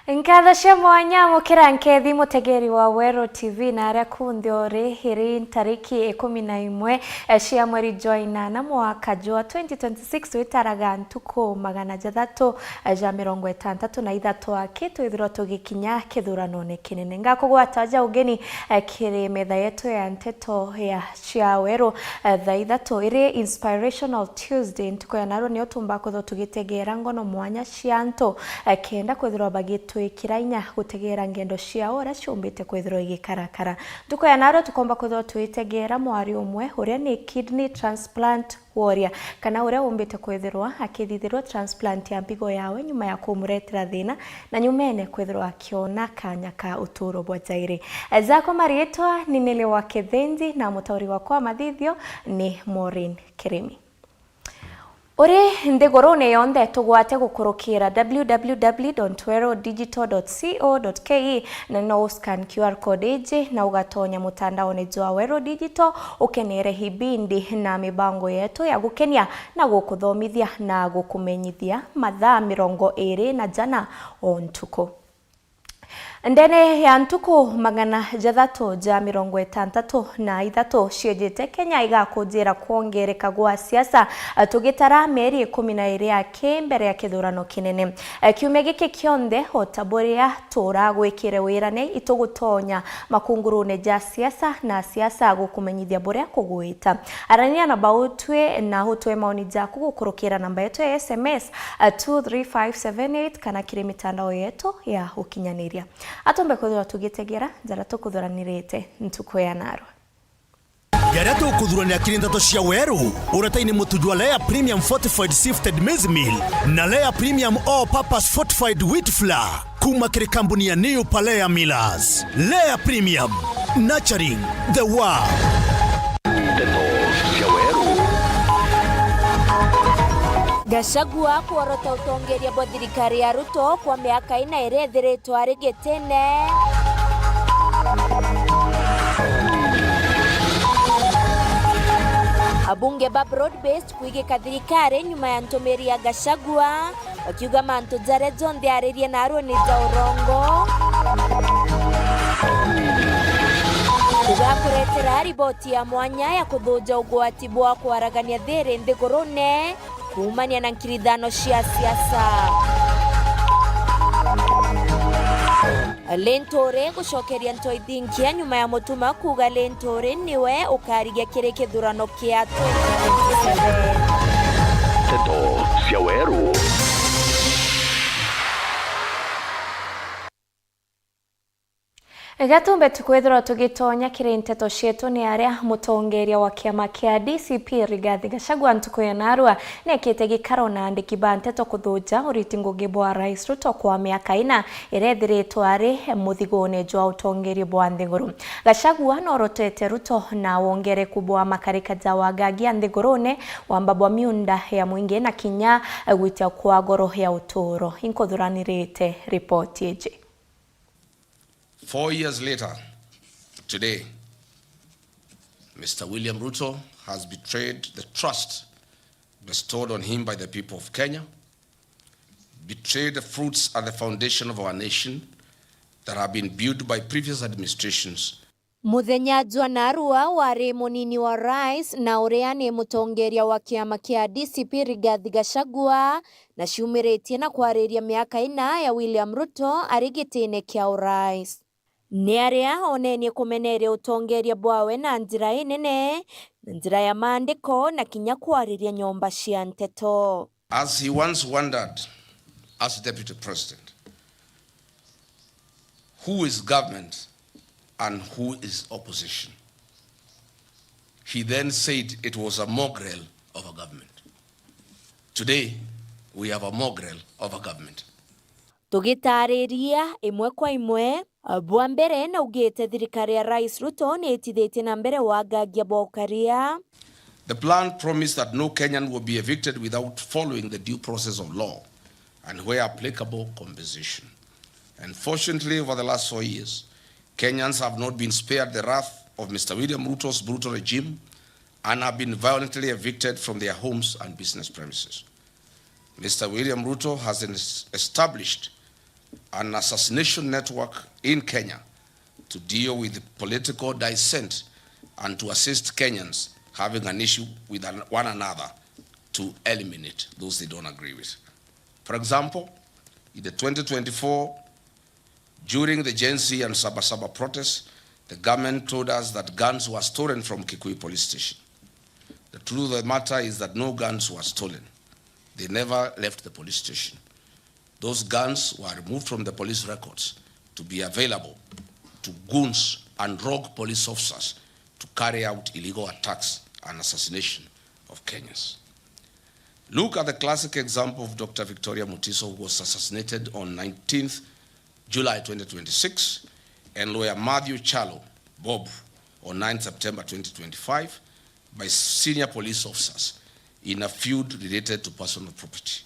Nkatha cia mwanya mukira nkethi mutegeri wa Wero TV na aria kundi ori hiri tariki 11 cia mweri joina na mwaka jwa 2026 witaraga ntuku 363 akitu ithiro tugikinya kithurano kinene ngakugwataja ugeni kiri metha yetu ya nteto ya cia Wero thaa ithatu iri Inspirational Tuesday ntuku ya naro ni otumba kutho tugitegera ngono mwanya cia nto kenda kwithirwa bagitu ikirainya gutegera ngendo ciao ora ciumbite kwithirwa igikarakara ntuku ya naro tukomba kwithirwa tuitegera mwari umwe uria ni kidney transplant warrior kana uria umbite kwithirwa akithithirwa transplant ya mbigo yawe nyuma ya kumuretera thina na nyumene kwithirwa akiona kanya ka uturo bwa jairi zako marietwa ni Nele wa Kithenzi na mutauri wakwa mathithio ni Maureen Kirimi. Uri ndigorone yonde tugwate gukurukira www.werodigital.co.ke na no scan QR code iji na ugatonya mutandaoni jwa Wero Digital ukenere hibindi na mibango yetu ya gukenia na gukuthomithia na gukumenyithia mathaa 20 o ntuku. Ndene ya ntuku 363 ciejete Kenya igakujira kuongereka gwa siasa tugitara meri 12 yake mbere ya kithurano kinene kiume giki kionde otaboria tura gwikire wirane itugutonya makungurune ja siasa na siasa gukumenyithia boria kuguita arania na bautwe na hutwe maoni jaku gukurukira namba yetu ya SMS 23578 kana kiri mitandao yetu ya ukinyaniria atombe kuthura tugitegera njara tukuthuranirite ntuku ya naro yaria tukuthurania kirindato cia Weru urataini mutujwa Lea Premium Fortified Sifted Maize Meal na Lea Premium All Purpose Fortified Wheat Flour kuma kiri kampuni ya New Palea Millers. Lea Premium, nurturing the world. Gachagua kuorota utongeria bwa thirikari ya Ruto kwa miaka 4 irethiritwo ari gitene. Abunge ba broad-based kuigika thirikari nyuma ya ntumiri ya Gachagua wakiuga mantu jare jonde aririe na aroni za urongo. Tugakuretera riboti ya mwanya ya kuthuja ugwati bwa kwaragania thiri nthigurune kumania na nkirithano cia siasa. Lentore gucokeria ntoithinkia nyuma ya mutuma kuga Lentore niwe ukarigia kiri kithurano kia 2027. Teto cia Weru. Gatumbe tukwithirwa tugitonya kiri nteto cietu ni aria mutongeria wa kiama kia DCP Rigathi Gachagua ntuku ya narua nekite gikaro na andiki ba nteto kuthuja uriti ngugi bwa Rais Ruto kwa miaka 4 irethiritwo ari muthigone jwa utongeria bwa nthiguru. Gachagua norotete Ruto na wongereku bwa makarika ja wagagia nthigurune wamba bwa miunda ya mwingi na kinya gwitia kwa goro ya uturo inkuthuranirite ripoti iji. 4 years later, today, Mr. William Ruto has betrayed the trust bestowed on him by the people of Kenya, betrayed the fruits and the foundation of our nation that have been built by previous administrations. Muthenya jwa narua wari munini wa rais na uria ni mutongeria wa kiama kia DCP Rigathi Gachagua na ciumiritie na kwariria miaka 4 ya William Ruto arigitine kia urais. Ni aria onenie kumeneria utongeria bwawe na njira nene, njira ya maandiko na kinya kwariria nyomba cia nteto. As he once wondered as deputy president, who is government and who is opposition? He then said it was a mongrel of a government. Today, we have a mongrel of a government. Tugitariria imwe kwa imwe bwa mbere na ugite thirikari ya Rais Ruto ni itithite na mbere wagagia bwa ukaria. The plan promised that no Kenyan will be evicted without following the due process of law and where applicable compensation. Unfortunately, over the last 4 years, Kenyans have not been spared the wrath of Mr. William Ruto's brutal regime and have been violently evicted from their homes and business premises. Mr. William Ruto has established an assassination network in Kenya to deal with political dissent and to assist Kenyans having an issue with one another to eliminate those they don't agree with. For example, in the 2024, during the Gen Z and Sabasaba protests, the government told us that guns were stolen from Kikuyu police station. The truth of the matter is that no guns were stolen. They never left the police station. Those guns were removed from the police records to be available to goons and rogue police officers to carry out illegal attacks and assassination of Kenyans. Look at the classic example of Dr. Victoria Mutiso, who was assassinated on 19th July 2026, and lawyer Matthew Chalo Bob on 9 September 2025 by senior police officers in a feud related to personal property.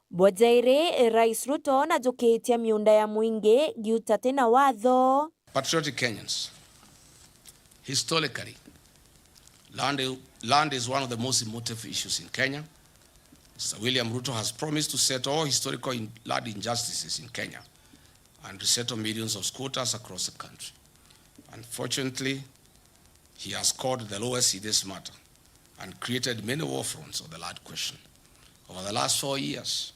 Bojaire Rais Ruto na jukitia miunda ya mwingi giuta tena watho. Patriotic Kenyans, historically, land is one of the most emotive issues in Kenya. Mr. William Ruto has promised to settle all historical land injustices in Kenya and resettle millions of squatters across the country. Unfortunately, he has called the lowest in this matter and created many war fronts on the land question. Over the last 4 years,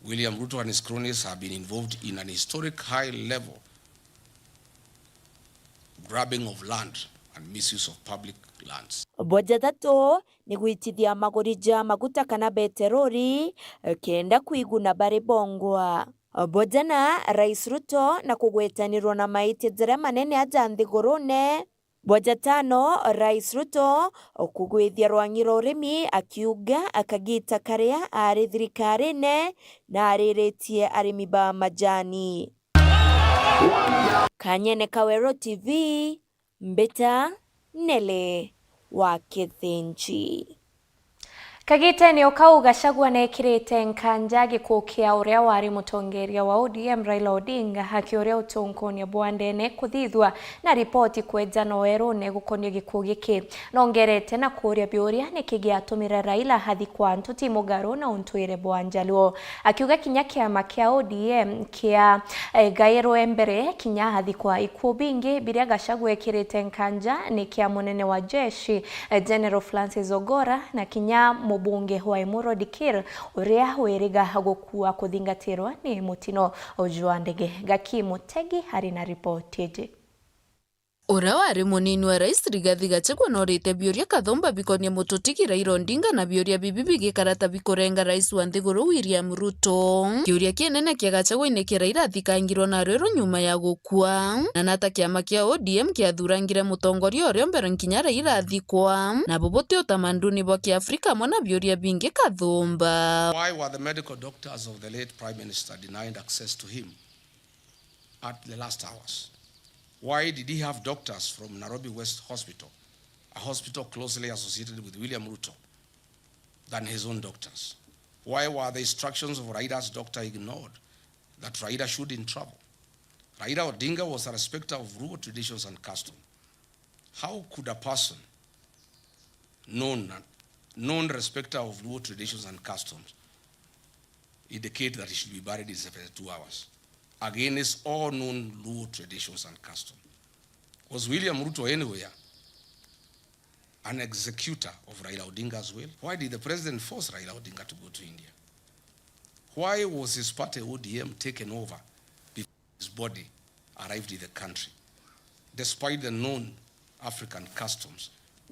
William Ruto and his cronies have been involved in an historic high-level grabbing of land and misuse of public lands. Boja tatu ni gwitithia magurija maguta kana beterori kenda kuiguna bare bongwa. Boja na Rais Ruto na kugwetanirwo na maiti njira manene aja nthigurune. Boja tano, Rais Ruto kugwithia rwang'iro urimi akiuga akagita karia ari thirikarine na ariritie arimi ba majani. Kanyene Kawero TV, Mbita Nele wa Kithinji. Kagitenio kau Gachagua nekirite nkanja gikukia uria wari mutongeria wa ODM Raila Odinga hakioria utongonia bwandene kuthithwa na ripoti kweja noerone gukonio gikuo giki nongerete na kuria biuria nikigiatumira Raila hathi kwa ntuti mugaro na untwire bwanjaluo akiuga kinya kiama kia ODM kia gairo embere kinya hathi kwa ikuo bingi biria Gachagua ekirite nkanja ni kia munene wa jeshi General Francis Ogora na kinya mubunge wa Emuro Dikir uria weriga gukua kuthingatirwa ni mutino ujwa ndege Gaki Mutegi hari na ripoti ije. Ura wari munini wa Rais Rigathi Gachagua norite biuria kathomba bikonia mututiki Raila Odinga na biuria bibibi gikarata bikorenga Rais wa nthiguru William Ruto. Kiuria kienene kia Gachagua iniki Raila athikangirwo na rero nyuma ya gukua na nata kiama kia ODM kiathurangire mutongoria uria mbere nkinya Raila athikwa na bobote utamanduni bwa Kiafrika mwana biuria bingi kathomba. Why were the medical doctors of the late Prime Minister denied access to him at the last hours? Why did he have doctors from Nairobi West Hospital, a hospital closely associated with William Ruto, than his own doctors? Why were the instructions of Raila's doctor ignored that Raila shouldn't travel? Raila Odinga was a respecter of rural traditions and customs. How could a person known respecter of rural traditions and customs indicate that he should be buried in 72 hours? Against all known rural traditions and customs. Was William Ruto anywhere an executor of Raila Odinga's will? Why did the president force Raila Odinga to go to India? Why was his party ODM taken over before his body arrived in the country? Despite the known African customs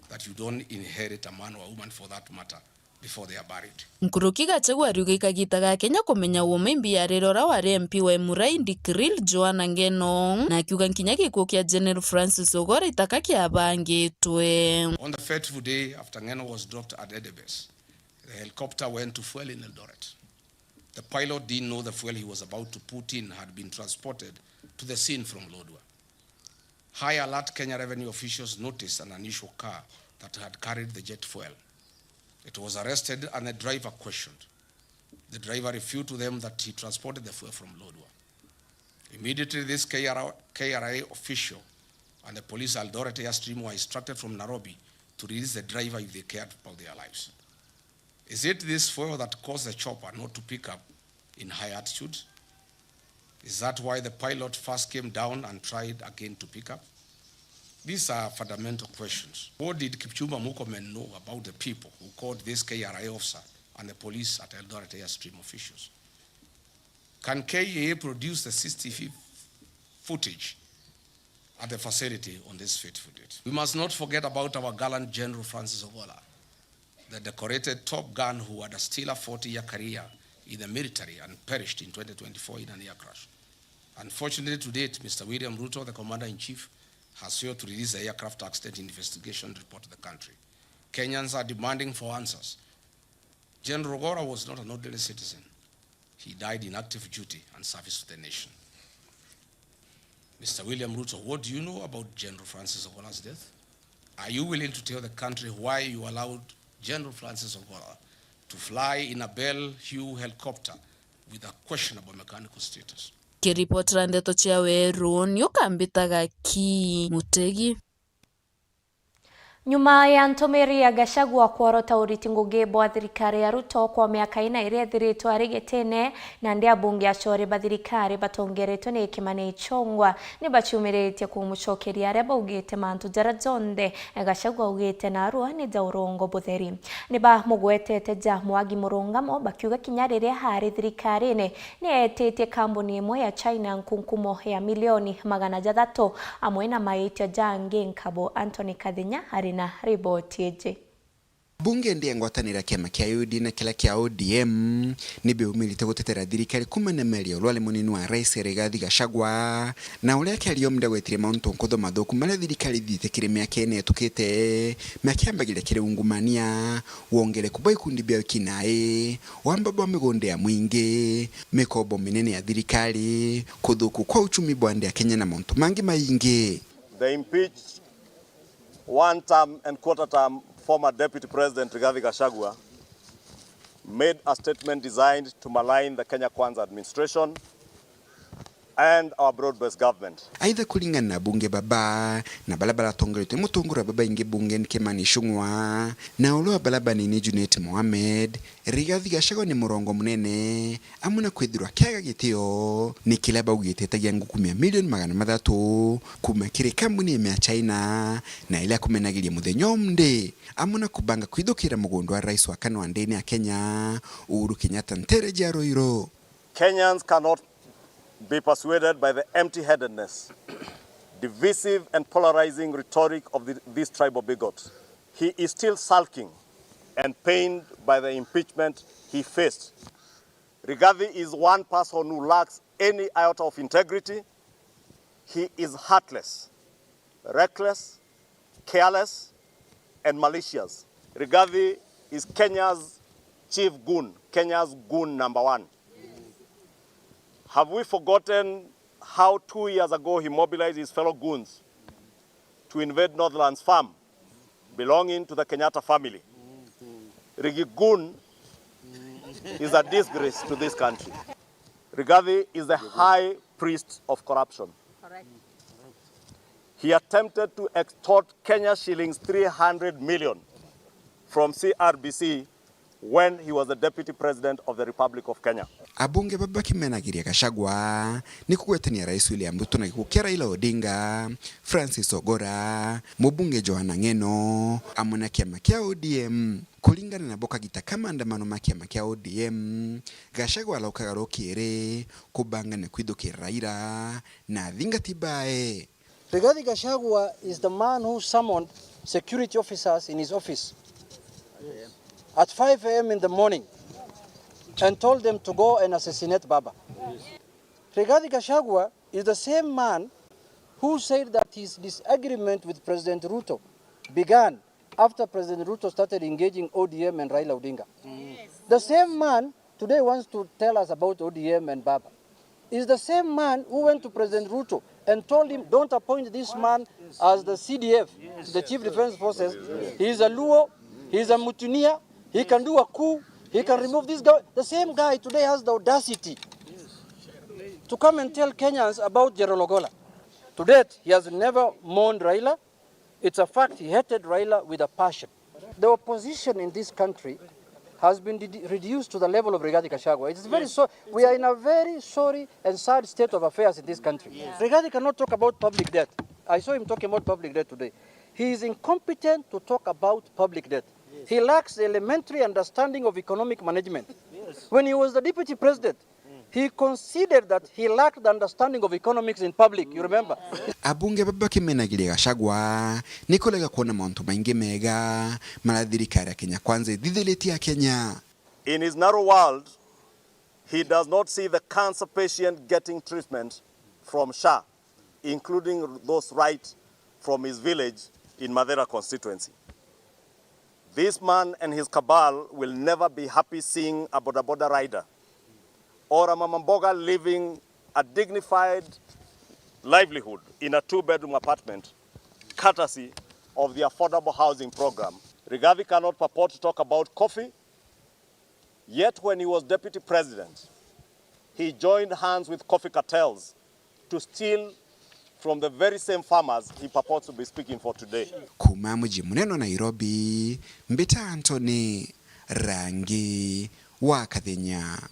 that you don't inherit a man or a woman for that matter before they are buried. Nkuruki Gachagua ariuga ikagita ga Kenya kumenya uumimbi ya rero wari MP wa Emuru Dikiril Joanna Ngeno na akiuga nkinya gikuo kia General Francis Ogora itaka kiabangitwe. On the fateful day after Ngeno was dropped at Edebes, the helicopter went to fuel in Eldoret. The pilot didn't know the fuel he was about to put in had been transported to the scene from Lodwar. High alert Kenya revenue officials noticed an unusual car that had carried the jet fuel. It was arrested and the driver questioned. The driver refuted to them that he transported the fuel from Lodwar. Immediately, this KRA official and the police Eldoret Airstream were instructed from Nairobi to release the driver if they cared about their lives. Is it this fuel that caused the chopper not to pick up in high altitude? Is that why the pilot first came down and tried again to pick up? These are fundamental questions. What did Kipchumba Murkomen know about the people who called this KRA officer and the police at Eldoret Airstream officials? Can KEA produce the CCTV footage at the facility on this fateful date? We must not forget about our gallant General Francis Ogola, the decorated Top Gun who had a stellar 40-year career in the military and perished in 2024 in an air crash. Unfortunately, to date, Mr. William Ruto, the Commander-in-Chief, has failed to release the aircraft accident investigation report to the country. Kenyans are demanding for answers. General Ogola was not an ordinary citizen. He died in active duty and service to the nation. Mr. William Ruto, what do you know about General Francis Ogola's death? Are you willing to tell the country why you allowed General Francis Ogola to fly in a Bell Hue helicopter with a questionable mechanical status? Kiripotera ndeto cia Weru niukambitaga ki Mutegi. Nyuma ya ntumiri ya Gachagua kwarota uriti ngugi bwa thirikari ya Ruto kwa miaka ina iria thiritwo arigetene na ndia bunge achore bathirikari batongeretwo ni Kimani Ichung'wah ni baciumiritie kumucokeria aria baugite mantu jara jonde. Gachagua ugite na Arua ni jaurongo butheri ni ba mugwetete ja Mwangi Murungamo bakiuga kinya riria hari thirikari-ini ni etitie kambuni imwe ya China nkunkumo ya milioni 600 amwe na maitio jangi nkabo. Anthony Kathinya hari na riboti eje. Bunge ndiye ngwatanira kiama kia UD na kila kia ODM ni biumilite gutetera thirikari kumana meri olwale munini wa Rais Rigathi Gachagua na uria kiario mnda gwetire mauntu nkutho mathuku maria thirikari thitekire miaka ene tukite makiambagire kire ungumania wongere kubai kundi bia kinae wambabo migonde ya mwingi mikobo minene ya thirikari kuthuku kwa uchumi bwande ya Kenya na mauntu mangi maingi. The impeached one-term and quarter-term former Deputy President Rigathi Gachagua made a statement designed to malign the Kenya Kwanza administration and our broad-based government. Aidha kulingana na bunge baba na balabala tongerete mutungura baba inge bunge ni Kimani Ichung'wah na ulo balaba ni Junet Mohamed. Rigathi Gachagua ni murongo munene amuna kwithirwa kiaga gitio ni kilaba ugitetagia ngukumia milioni 300 kuma kire kambuni ya China na ila kumenagiria muthenyo mde amuna kubanga kwithukira mugondo wa rais wa kane wa ndeni ya Kenya Uhuru Kenyatta ntere jaro iro. Kenyans cannot be persuaded by the empty-headedness, divisive and polarizing rhetoric of this tribal bigot. He is still sulking and pained by the impeachment he faced. Rigathi is one person who lacks any iota of integrity. He is heartless, reckless, careless, and malicious. Rigathi is Kenya's chief goon, Kenya's goon number 1. Have we forgotten how 2 years ago he mobilized his fellow goons to invade Northlands Farm, belonging to the Kenyatta family? Rigi Goon is a disgrace to this country. Rigathi is the high priest of corruption. Correct. He attempted to extort Kenya shillings 300 million from CRBC when he was the Deputy President of the Republic of Kenya. Abunge baba kimenagiria Gachagua ni kugwetania Rais William Ruto na gikukia Raila Odinga, Francis Ogora, mubunge Johanna Ng'eno amuna kiama kia ODM. Kulingana na boka gita kama andamano makiama kia ODM, Gachagua alaukaga rokire kubanga na kwithukira Raila na thinga tibae. Rigathi Gachagua is the man who summoned security officers in his office at 5 a.m. in the morning and told them to go and assassinate Baba. Rigathi Gachagua is the same man who said that his disagreement with President Ruto began after President Ruto started engaging ODM and Raila Odinga. The same man today wants to tell us about ODM and Baba. Is the same man who went to President Ruto and told him, don't appoint this man as the CDF, the Chief Defense Forces. He is a Luo, he is a Mutunia, he can do a coup, he can remove this guy. The same guy today has the audacity to come and tell Kenyans about General Ogola. To date, he has never mourned Raila. It's a fact he hated Raila with a passion. The opposition in this country has been reduced to the level of Rigathi Gachagua. It's very we are in a very sorry and sad state of affairs in this country. Rigathi cannot talk about public debt. I saw him talking about public debt today. He is incompetent to talk about public debt. He lacks the elementary understanding of economic management. When he was the deputy president, he considered that he lacked the understanding of economics in public, you remember? Abunge baba kimenagire Gachagua nikolega kuona mauntu maingi mega marathirikari ya Kenya Kwanza thithiliti ya Kenya. In his narrow world, he does not see the cancer patient getting treatment from SHA, including those right from his village in Madera constituency. This man and his cabal will never be happy seeing a boda rider or a mamamboga living a dignified livelihood in a 2-bedroom apartment, courtesy of the affordable housing program. Rigathi cannot purport to talk about coffee, yet when he was deputy president, he joined hands with coffee cartels to steal from the very same farmers he purports to be speaking for today. Kuma mji munene Nairobi, Mbita Anthony, Rangi wa Kathenya.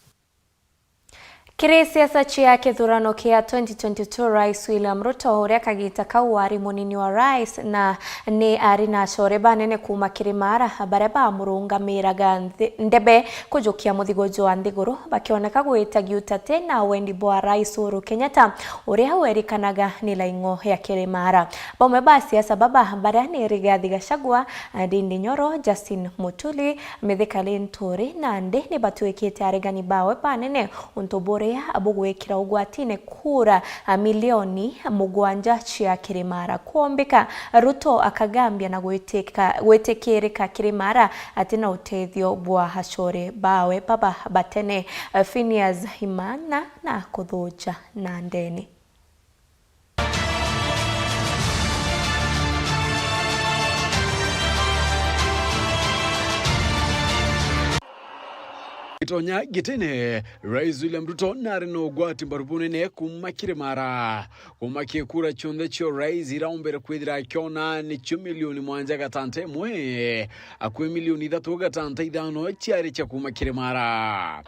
Kiri siasa chia kithurano kia 2022 Rais William Ruto uria kagita kawari munini wa rais na ni ari na core banene kuma Kirimara bareba murungamiraga ndebe kujukia muthigojo wa Nthiguru bakioneka gwitagia utate na wendi bwa Rais Uhuru Kenyatta uria werikanaga ni laingo ya Kirimara. Bome ba siasa baba barani Rigathi Gachagua, Ndindi Nyoro, Justin Mutuli, Mithika Linturi na Ndindi batuikite arigani bawe banene untobore abugwekira ugwatine kura milioni mugwanja cia Kirimara kuombeka. Ruto akagambia na gwetekereka Kirimara atina utethio bwa hachore bawe baba batene Phineas Himana na kuthuja na ndeni. Itonya gitene Rais William Ruto narino gwati mbarubunene kuma Kirimara kumakie kura chonde chio Rais iraumbere kwithira kiona ni 10 milioni mwanja gatante mwe akwe milioni 3 gatante idano chiari cha kuma Kirimara.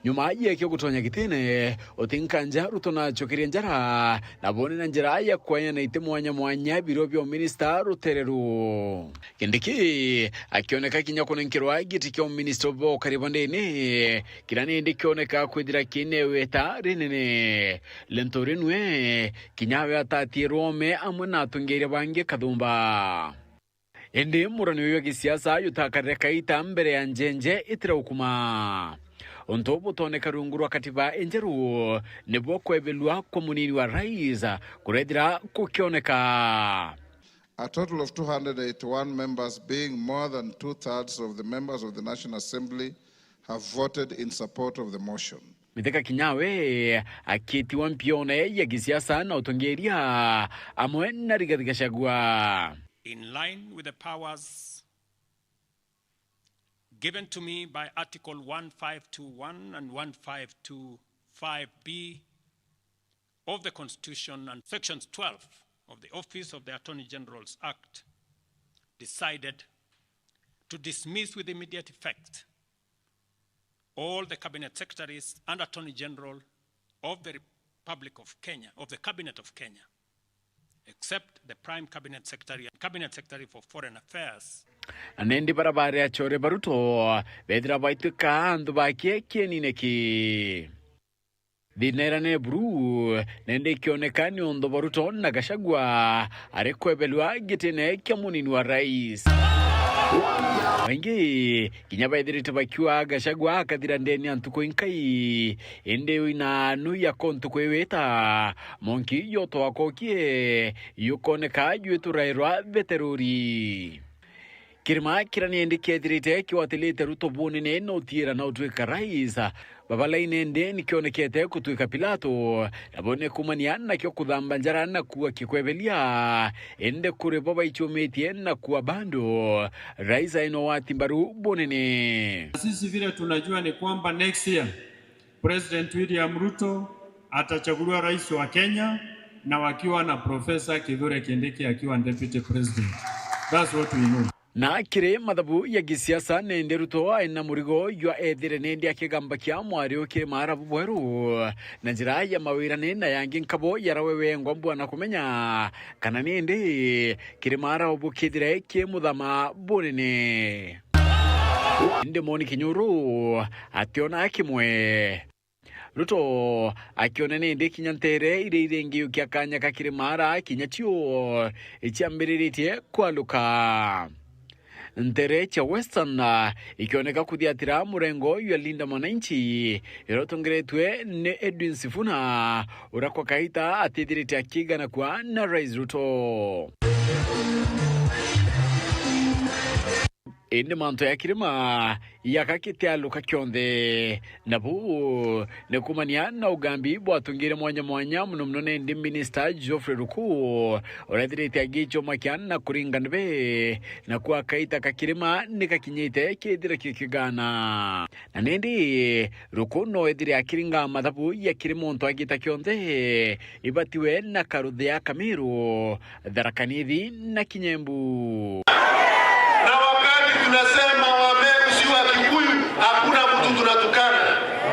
Nyuma ya kyo gutonya gitene otinkanja Ruto na chokiria njara na bone na njara ya kwanya na ite mwanya biro byo minister Rutereru kindiki akioneka kinyako nkirwa giti kyo minister bo karibandene kirani ndikioneka kwidira kineweta rinene lentorinwe kinyawe atati Rome amuna tungeire bange kadumba. Ende murano yo kisiasa yutakareka ita mbere ya njenje itira ukuma. Ontobo tone karunguru katiba enjeru nebo kwebelwa komunini wa rais kuredira kukioneka. A total of 281 members, being more than 2/3 of the members of the National Assembly, have voted in support of the motion. Mithika Kinyawe akitiwa mpione ya kisiasa na utongeria amwe na Rigathi Gachagua. In line with the powers given to me by Article 1521 and 1525B of the Constitution and Sections 12 of the Office of the Attorney General's Act, decided to dismiss with immediate effect all the Cabinet Secretaries and Attorney General of the Republic of Kenya, of the Cabinet of Kenya, except the Prime Cabinet Secretary and Cabinet Secretary for Foreign Affairs. Anendi barabara ya chore baruto vedra baituka andu bakie kienineki dinera ne bru nende kionekani ondo baruto na Gachagua arekwebelwa gitene kyamunini wa rais wengi kinyaba edirite bakiwa Gachagua kadira ndeni antuko inkai ende wina nuya kontuko weta monki yoto akokie yukoneka yuturairwa veteruri. Kirima kirani indicated kiwatelete Ruto bonene no tira na utweka rais babala inende nikionekete kutwika Pilato nabone kumania na kyo kudhamba njara na kuwa kikwebelia ende kure baba ichometi na kuwa bando rais aino watimbaru bonene. Sisi vile tunajua ni kwamba next year President William Ruto atachaguliwa rais wa Kenya na wakiwa na Profesa Kithure Kindiki akiwa deputy president. That's what we know. Na kire mathabu ya gisiasa nende Ruto ena murigo ywa ethire nende akigamba kia mwario kire marabu bweru na njira ya mawirane na yangi nkabo yarawewe ngombu na kumenya kana nende kire marabu kidire kie muthama bunene inde moni kinyuru ationa akimwe Ruto akiona nende kinyantere ire irengi kia kanya kakire mara kinyatio ichiambiriritie kwaluka Ntere cha Western ikioneka kuthiatira murengo ywa Linda Mwananchi irotongeretwe ne Edwin Sifuna urakwa kaita atithirite akigana kwa na Rais Ruto. Ende manto ya kirima yakakitia luka kionde nabu nekumania na ugambi bwatungire mwanya mno nende Minister Geoffrey Ruku orathirite agicho makiana kuringanbe na kwa kaita kakirima nikakinyite kidira kikigana na nende Ruku no edire akiringa mathabu ya kirimonto agita kionde ibatiwe na karudhia Kamiru dharakanithi na Kinyembu. Tunasema Wameru sio wa Kikuyu, hakuna mtu tunatukana.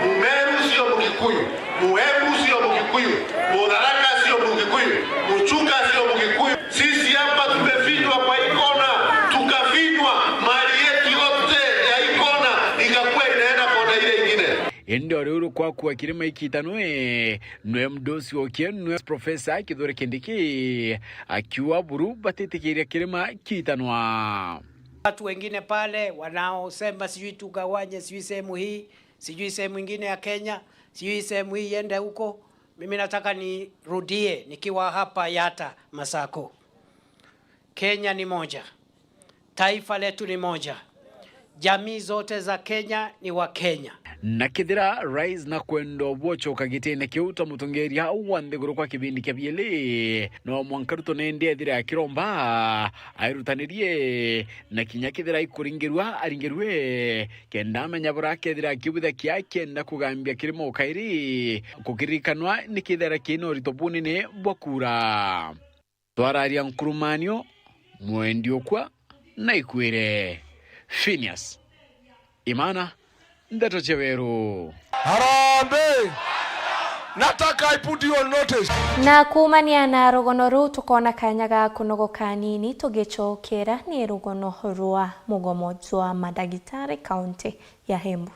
Mumeru sio Mkikuyu, Muembu sio Mkikuyu, Mudharaka sio Mkikuyu, Muchuka sio Mkikuyu. Sisi hapa tumefinywa kwa ikona, tukafinywa mali yetu yote ya ikona ikakuwa inaenda kwa ile ingine. Ende oruru kwa kuwa kirima ikitanwe nwe mdosi okienwe Profesa Kithure Kindiki akiwa buru batete kirima kitanwa. Watu wengine pale wanaosema sijui tugawanye, sijui sehemu hii, sijui sehemu nyingine ya Kenya, sijui sehemu hii iende huko. Mimi nataka nirudie nikiwa hapa Yata Masako. Kenya ni moja. Taifa letu ni moja. Jamii zote za Kenya ni wa Kenya. Na kithira Rais na kwendo bocho kagitene kiuta mutongeria wande guru kwa kibindi kyabiele no mwankaruto nende ethira akiromba airutanirie na kinya kithira ikuringirwa aringerwe kenda menya burake ethira kibutha kyake na kugambia kirimo kairi kukirikanwa nikithira kino ritobunine bwakura twararia nkurumanio mwendio kwa na ikwire Phineas Imana Ndato Cheweru. Harambe! Nataka I put you on notice. Na kumania na rugono ru tukona kanyaga kunogo kanini tugicokera ni rugono rwa mugomo jwa madagitari kaunti ya Embu.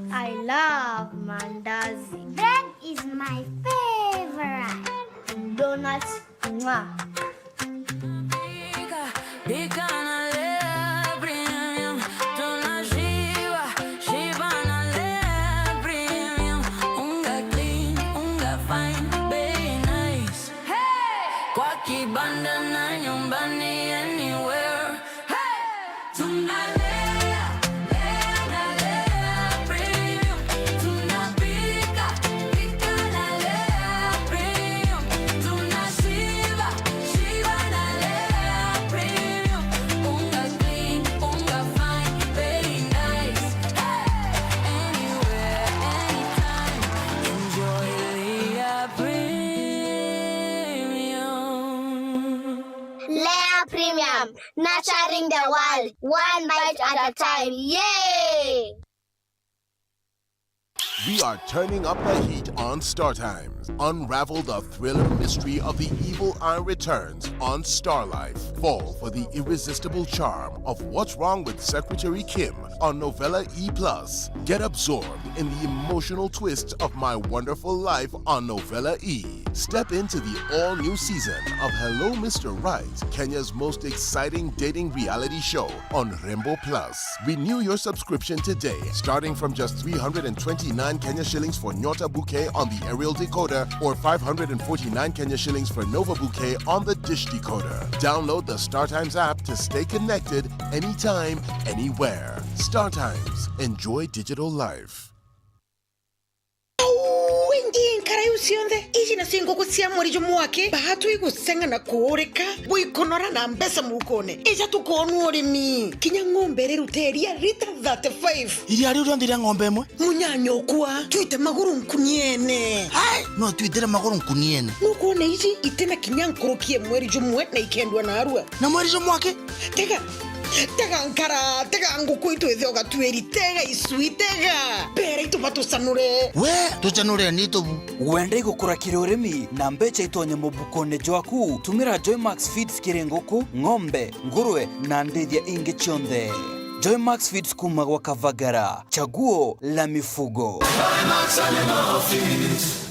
I love mandazi. Bread is my favorite. Donuts, mwah. Nurturing the world, one bite at a time. Yay! We are turning up the heat on Star Times. Unravel the thriller mystery of the evil eye returns on Star Life. Fall for the irresistible charm of What's Wrong with Secretary Kim on Novella E+. Get absorbed in the emotional twist of My Wonderful Life on Novella E. Step into the all-new season of Hello Mr. Right, Kenya's most exciting dating reality show on Rainbow Plus. Renew your subscription today, starting from just $329 10 Kenya shillings for Nyota Bouquet on the aerial decoder or 549 Kenya shillings for Nova Bouquet on the dish decoder. Download the StarTimes app to stay connected anytime, anywhere. StarTimes. Enjoy digital life. Karayu sionde iji na singo kusia mwari mwake bahatu igusenga na kuoreka buikonora na mbesa mukone ija tukonu orimi kinya ngombe ruteria lita 35 iri ari urondira ngombe mwe munyanyo kwa tuite maguru nkuniene hai no tuite maguru nkuniene nukone iji itena kinya nkorokie mwari jumwe na ikendwa na arua na mwari jumwake tega nkara tega nguku itu ethoga tueri tega isui tega pera itu batusanure we tuchanure nito wende gukura kirurimi na mbecha itonye mubukone jwaku tumira Joymax Feeds kirengoku ng'ombe nguruwe na ndethia ingi chonde. Joymax Feeds kuma kwa Kavagara, chaguo la mifugo. Joymax Animal Feeds.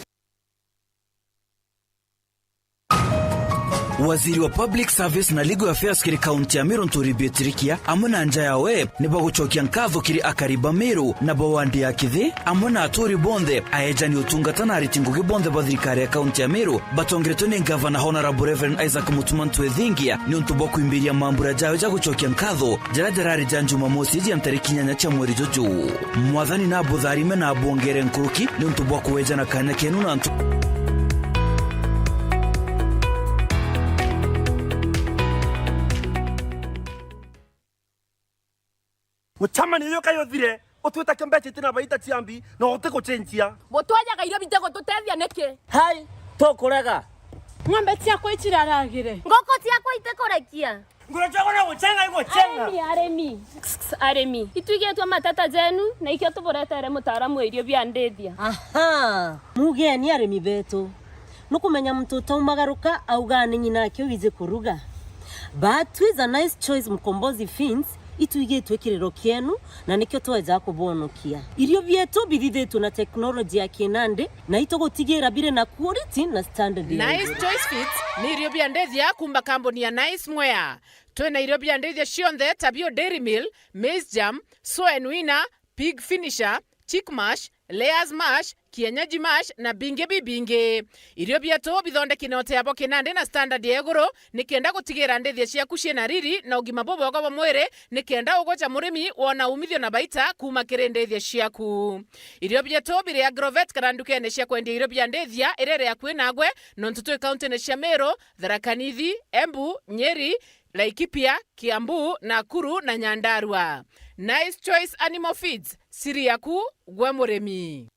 Waziri wa Public Service na Legal Affairs kiri kaunti ya Meru Nturi Betrikia amuna anja yawe ni baguchokia nkatho kiri akariba Meru na bawandi ya kithi amuna aturi bonde aejani utungatana aritingugi bonde badhirikari ya kaunti ya Meru batongeretoni Governor Honorable Reverend Isaac Mutumantu Ethingia ni untubo kuimbiria mambura jawe ja guchokia nkatho jarajarari janjuma mosi ji amtariki nyanya cha mweri joju mwadhani na abudharime na abuongere nkuruki ni untubo kuweja na kanya kenu na Mutama niyo kayothire otweta kembeche tena baita tiambi no oteko chenjia botwaja gairo bitego tutethia neke hai tokorega ng'ombe ciakwa itiraragire ngoko ciakwa itekorekia ngura chako na guchenga iko chenga aremi ituigetwa matata jenu na ikio tuboretere mutaaramu irio bia ndethia aha mugeni aremi betu nukumenya mtoto umagaruka augane nyina kyo wize kuruga but with a nice choice mkombozi fins ituigetwe kirero kienu na nikyo tweza kubonokia irio bietu bithithetwo na teknolojia ya kinande na itogotigera bire na quality na standard. Nice Choice Fits ni irio bia ndethia kumba kambuni ya Nice Mwea twena irio bia ndethia cionthe tabio Dairy Mill, Maize Jam, Soy Winner, Pig Finisher, Chick Mash, Layers Mash, Kienyeji Mash na binge bibinge. Irio bietu bithondeki na oteabo kinande na standard ya iguru nikenda gutigira ndethia ciaku ciena riri na ugima bobogo wa mwire nikenda ugocha murimi wona umithio na baita kuma kiri ndethia ciaku. Irio bietu bire Agrovet karandukene cia kwendia irio bia ndethia irere ya kwinagwe no ntutwe county ne cia Meru, Tharaka Nithi, Embu, Nyeri, Laikipia, Kiambu, Nakuru na Nyandarua. Nice Choice Animal Feeds, siri yaku gwe muremi.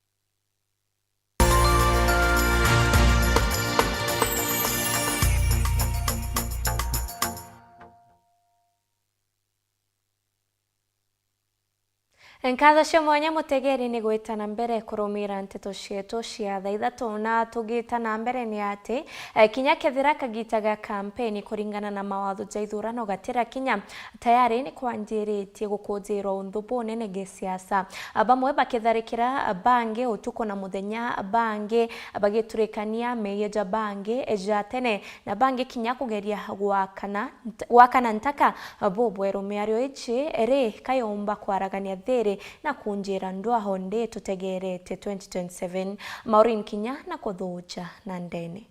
Nkatho cia mwanya mutegeri ni gwitana mbere kurumira nteto cietu cia thaa ithatu na tugitana mbere ni ati kinya kethira kagitaga kampeni kuringana na mawatho ja ithurano gatira kinya tayari ni kwanjiritie gukunjirwo unthubu nene gisiasa bamwe bakitharikira bange utuko na muthenya bange bagiturikania meyeja bange eja tene na bange kinya kugeria gwakana ntaka bobweru miario ichi ere kayomba kwaragania thiri na kunjira ndwa honde tutegerete 2027 Maureen Kinya na kuthuja na ndene.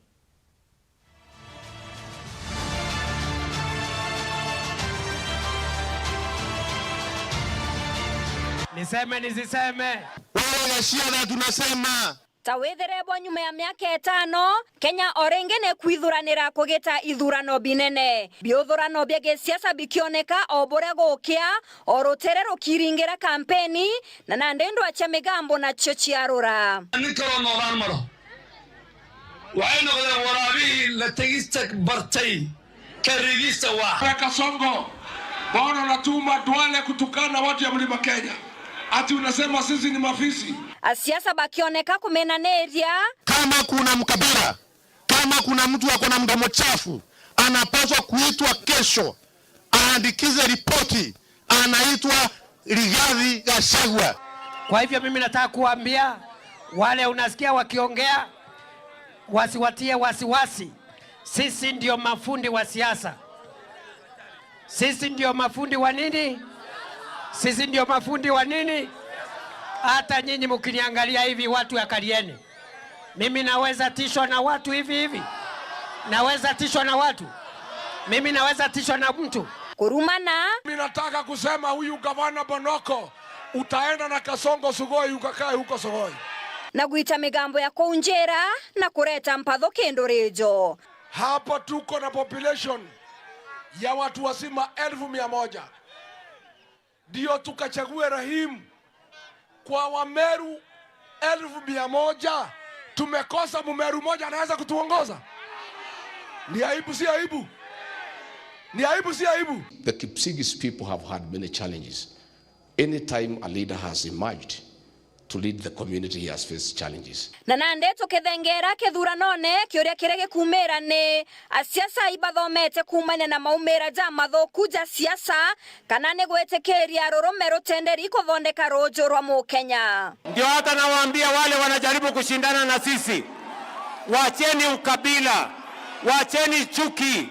Niseme nisiseme wewe shia tunasema Tawithirebwo nyuma ya miaka 5 Kenya orengene kwithuranira kugita ithurano binene biothurano bya gisiasa bikioneka obore gukia oroterero kiringira kampeni na nandendo acha migambo na chochiarura nikoro ranmaro waino gada warabi la tegista bartay karigista wa Kasongo bora natuma Duale kutukana watu ya Mlima Kenya ati unasema sisi ni mafisi. Asiasa bakioneka kumenaneria kama kuna mkabila, kama kuna mtu ako na mdomo chafu anapaswa kuitwa kesho aandikize ripoti, anaitwa Rigathi Gachagua. Kwa hivyo mimi nataka kuambia wale unasikia wakiongea wasiwatie wasiwasi. Sisi ndio mafundi wa siasa. Sisi ndio mafundi wa nini? Sisi ndio mafundi wa nini? Hata nyinyi mkiniangalia hivi watu ya Karieni, mimi naweza tishwa na watu hivi. Naweza tishwa na watu. Mimi naweza tishwa na mtu. Kurumana. Mimi nataka kusema huyu gavana Bonoko utaenda na Kasongo Sugoi ukakae huko Sugoi. Na guita migambo ya Kounjera na kureta mpatho Kendorejo. Hapa tuko na population ya watu wasima 1,100. Ndio tukachague Rahim kwa Wameru 1,100. Tumekosa Mumeru moja anaweza kutuongoza. Ni aibu si aibu? Ni aibu si aibu? The Kipsigis people have had many challenges. Anytime a leader has emerged to lead the community, he has faced challenges. Na nande tukethengera kethuranone kioria kirege kumera ne asiasa ibathomete kumanya na maumera ja mathoku ja siasa kana ne gwetekeria roromero tenderi kuthondeka rojo rwa Mukenya. Ndio hata nawaambia wale wanajaribu kushindana na sisi, wacheni ukabila, wacheni chuki,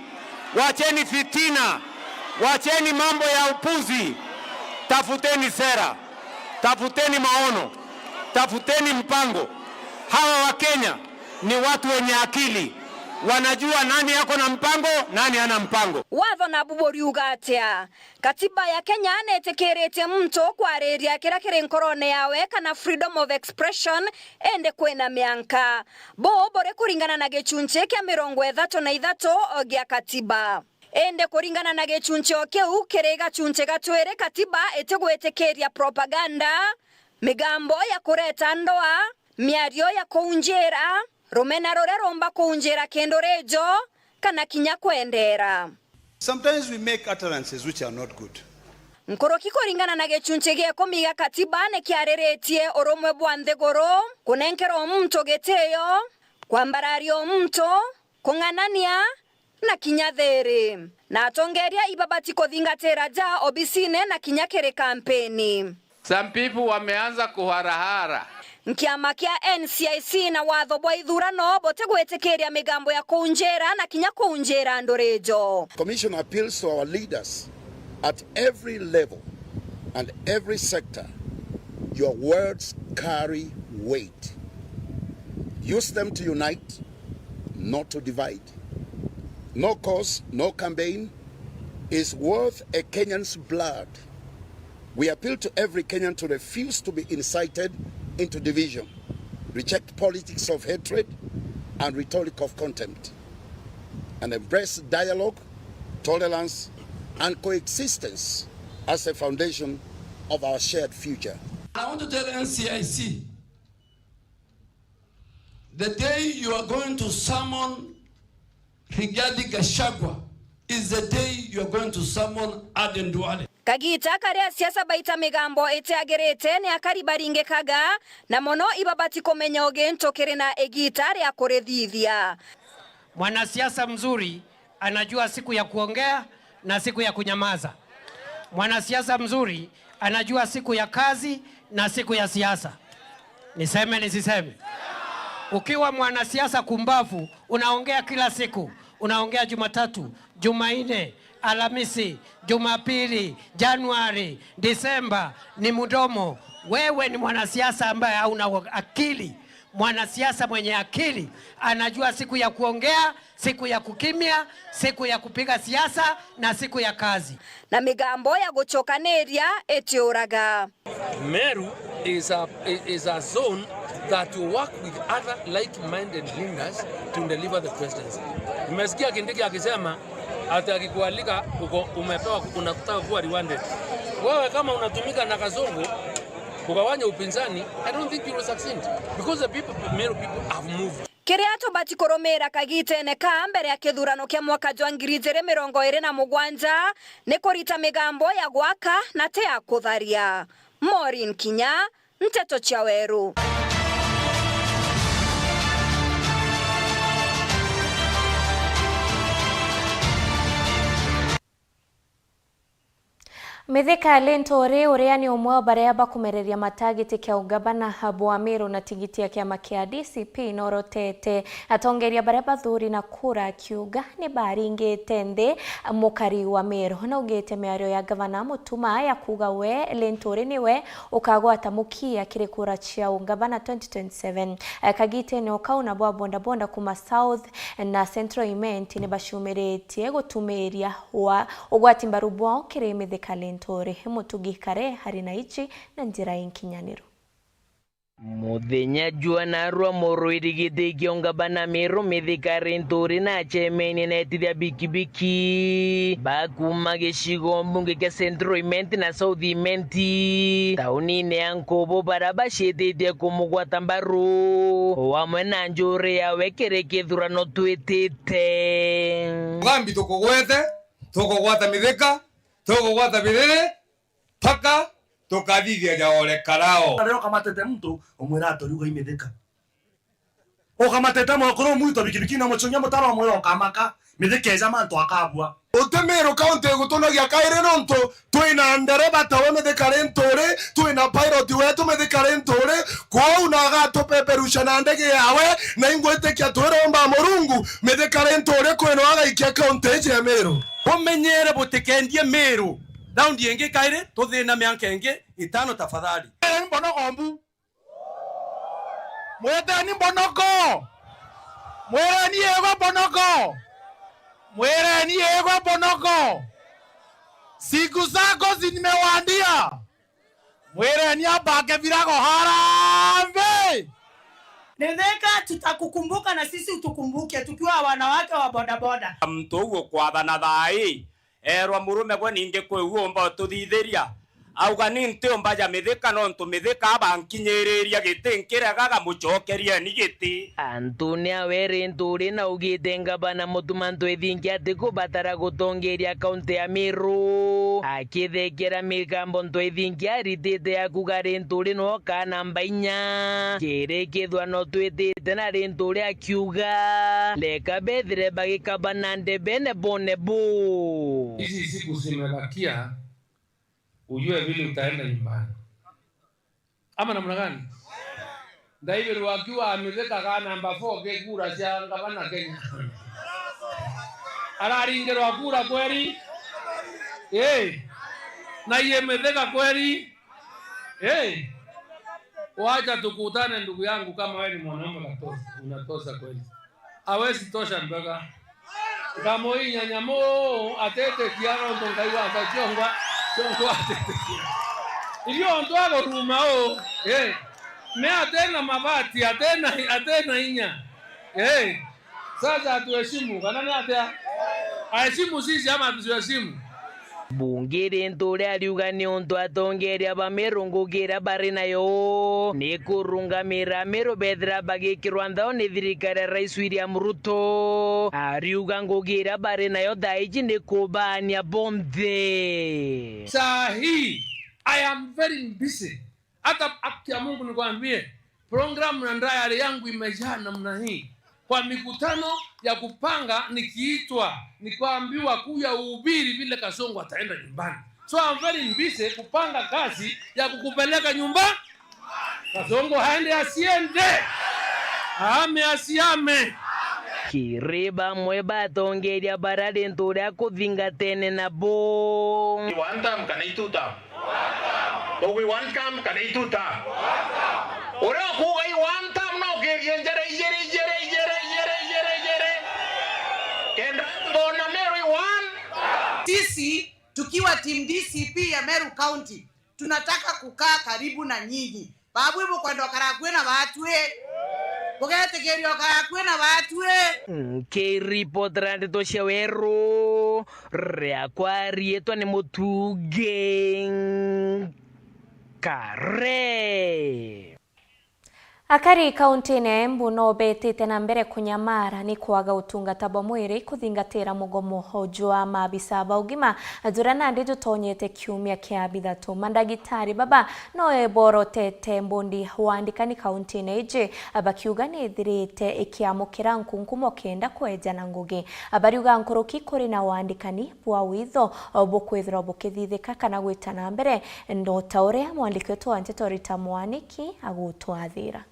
wacheni fitina, wacheni mambo ya upuzi. Tafuteni sera, tafuteni maono, tafuteni mpango. Hawa wa Kenya ni watu wenye akili, wanajua nani yako na mpango, nani hana mpango. Watho na bubori ugatia katiba ya Kenya netekerete mto kwa reria kira kire nkorone yawe kana freedom of expression ende kwena mianka bo bore kuringana na gechunche kya 33 gya katiba ende kuringana na gechunche okeu kirega chunche gatwere katiba etegwetekeria propaganda migambo ya kureta ndoa miario ya Kounjera Romena roreromba Kounjera Kendorejo kana kinya kwendera. Sometimes we make utterances which are not good. Nkoroki kuringana na gechunche gye komiga katiba ne kyareretie oromwe bwanthegoro kunenkero mto geteyo kwambarario mto kunganania na kinya there na atongeria ibabati kuthingatira ja obisine na kinya kere kampeni. Some people wameanza kuharahara. Nkiama kia NCIC na watho bwa ithurano bote gwetekeria migambo ya Kounjera na kinya Kounjera Ndorejo. Commission appeals to our leaders at every level and every sector. Your words carry weight. Use them to unite, not to divide. No cause, no campaign is worth a Kenyan's blood. We appeal to every Kenyan to refuse to be incited into division, reject politics of hatred and rhetoric of contempt, and embrace dialogue, tolerance, and coexistence as a foundation of our shared future. I want to tell NCIC, the day you are going to summon Rigathi Gachagua is the day you are going to summon Aden Duale. Kagita kare siasa baita migambo eteagerete ne akaribaringe kaga na mono ibabati komenya ogento kerena egitare ya korethithia. Mwanasiasa mzuri anajua siku ya kuongea na siku ya kunyamaza. Mwanasiasa mzuri anajua siku ya kazi na siku ya siasa. Niseme nisiseme? Ukiwa mwanasiasa kumbavu unaongea kila siku. Unaongea Jumatatu, Jumanne, Alhamisi, Jumapili, Januari, Disemba, ni mdomo. Wewe ni mwanasiasa ambaye hauna akili. Mwanasiasa mwenye akili anajua siku ya kuongea, siku ya kukimya, siku ya kupiga siasa na siku ya kazi. Na migambo ya gochokaneria etioraga. Meru is a zone that will work with other like-minded leaders to deliver the presidency. Nimesikia Kindiki akisema ati akikualika umepewa unakutaka kuwa rewarded. Wewe kama unatumika na Kasongo kugawanya upinzani, I don't think you will succeed because the Meru people have moved. Kiriato batikoromera kagite ne kambere ya kithurano kia mwaka jwa 2027 ne korita migambo ya gwaka na te ya kutharia. Maureen Kinya, Nteto Cia Weru. Mithika Linturi uria ni umwe wa baria bakumereria matagiti kia ugabana bwa Meru na tigiti ya kiama kia DCP norotete atongeria baria bathuri na kura kiuga ni baringite nthi mukari wa Meru na ugite miario ya gavana Mutuma ya kuga we Linturi niwe ukagwata mukia kiri kura cia ugabana 2027 kagite ni ukauna bwa bonda bonda kuma South na Central Imenti ni bashumeretie gutumeria wa ugwati mbaru bwa kiri Mithika Linturi mutugikare hari na ichi na njira y'inkinyaniro. Muthenya juanarwa moroirigite kiongabana Meru Mithika Linturi na chemeni na etithia bikibiki bakuma gicigo mbunge kia Central Imenti na South Imenti tauni-ini ya Nkobo barabacithitie kumugwata mbaru wamwe na njuri yawe kiri kithurano twitite Mugambi tukugwata Mithika tukugwata Birere paka tukathithia jaole karao leo kama tete mtu umwira atoriuga Mithika ukamateta mwakoro muito bikibiki na muchonya mutaro mwe okamaka Mithika eza mantu akabwa Utemero county gutonagia kaire nonto twina ndereba tawe Mithika Linturi twina pilot wetu Mithika Linturi kwa unaga tupeperusha na ndege yawe na ingwete kia twiromba Murungu Mithika Linturi kweno agaikia county ya Meru umenyere butikendie Meru round yengi kaire tuthina mianka yengi itano tafadhali mbonogombu mwetani mbonoko mwerani ego mbonoko mwerani ego mbonoko siku zako zimewadia mwerani abake virago harambe Mithika tutakukumbuka na sisi utukumbuke tukiwa wanawake wa bodaboda mtu ugo kwathana thai erwa murume gwe ninge kwiguo mba tuthithiria auga ni nti mbaja Mithika no ntu Mithika abankinyiriria giti nkiragaga mucokeria ni giti Antonia Linturi na ugite ngabana Mutuma ntwithingia ati kubatara gutongeria kaunti ya Meru akithekera migambo ntwithingia ritite ya kuga Linturi no kana namba 4 kiri kithwano twitite na Linturi akiuga leka bethire bagikabana ndebene bone bu hizi siku zimebakia ujue vile utaenda nyumbani ama namna gani David wakiwa ameweka kana namba 4 ke kura cia gavana Kenya araringerwa kura kweli na yeye Mithika kweli wacha tukutane ndugu yangu kama wewe ni mwanaume katosa unatosa kweli hawezi tosha mpaka kama hii nyanyamo atete kiano ndo ngaiwa atachongwa Iyo ndo agoruma me atena mabati atena inya sasa atuheshimu kana ni atia aheshimu sisi ama tusiheshimu Bunge Linturi ariuga ni untu atongeria ba Meru ngugira bari nayo ni kurungamira Meru bethira bagikirwa nthao ni thirikari ya Rais William Ruto ariuga ngugira bari nayo thaiji ni kubania bonthe sahi I am very busy hata akia Mungu nikwambie program na ndayari yangu imejaa namna hii kwa mikutano ya kupanga nikiitwa nikuambiwa kuja uhubiri vile Kasongo ataenda nyumbani so I'm very busy kupanga kazi ya kukupeleka nyumbani Kasongo haende asiende asiame kiriba mwe batongeria bara Linturi akuthingatene na bo one time kana ituta but we one time kana ituta ora kuga I one time no genjere kenda bona Meru one sisi tukiwa team DCP ya Meru County tunataka kukaa karibu na nyinyi babu ibo kwenda karakwe na batwe bugetegerio karakwe na batwe report rande to shawero reakwarietwa ni mutuge kare Akari kaunti-ini ya Embu no betite na mbere kunyamara ni kwaga utungata bwa mwiri kuthingatira mugomo jwa maabisa ba ugima njura ndi jutonyete kiumia kia bithatu. Mandagitari baba no eborotete mbundi wandikani kaunti-ini iji bakiuga ni ithirite ikiamukira nkunkumo kenda kweja na ngugi. Bariuga nkoroki kuri na wandikani bwa witho bukwithira bukithithika kana gwitana mbere ndo taure mwandiki wetu wa Nteto Rita Mwaniki agutwathira.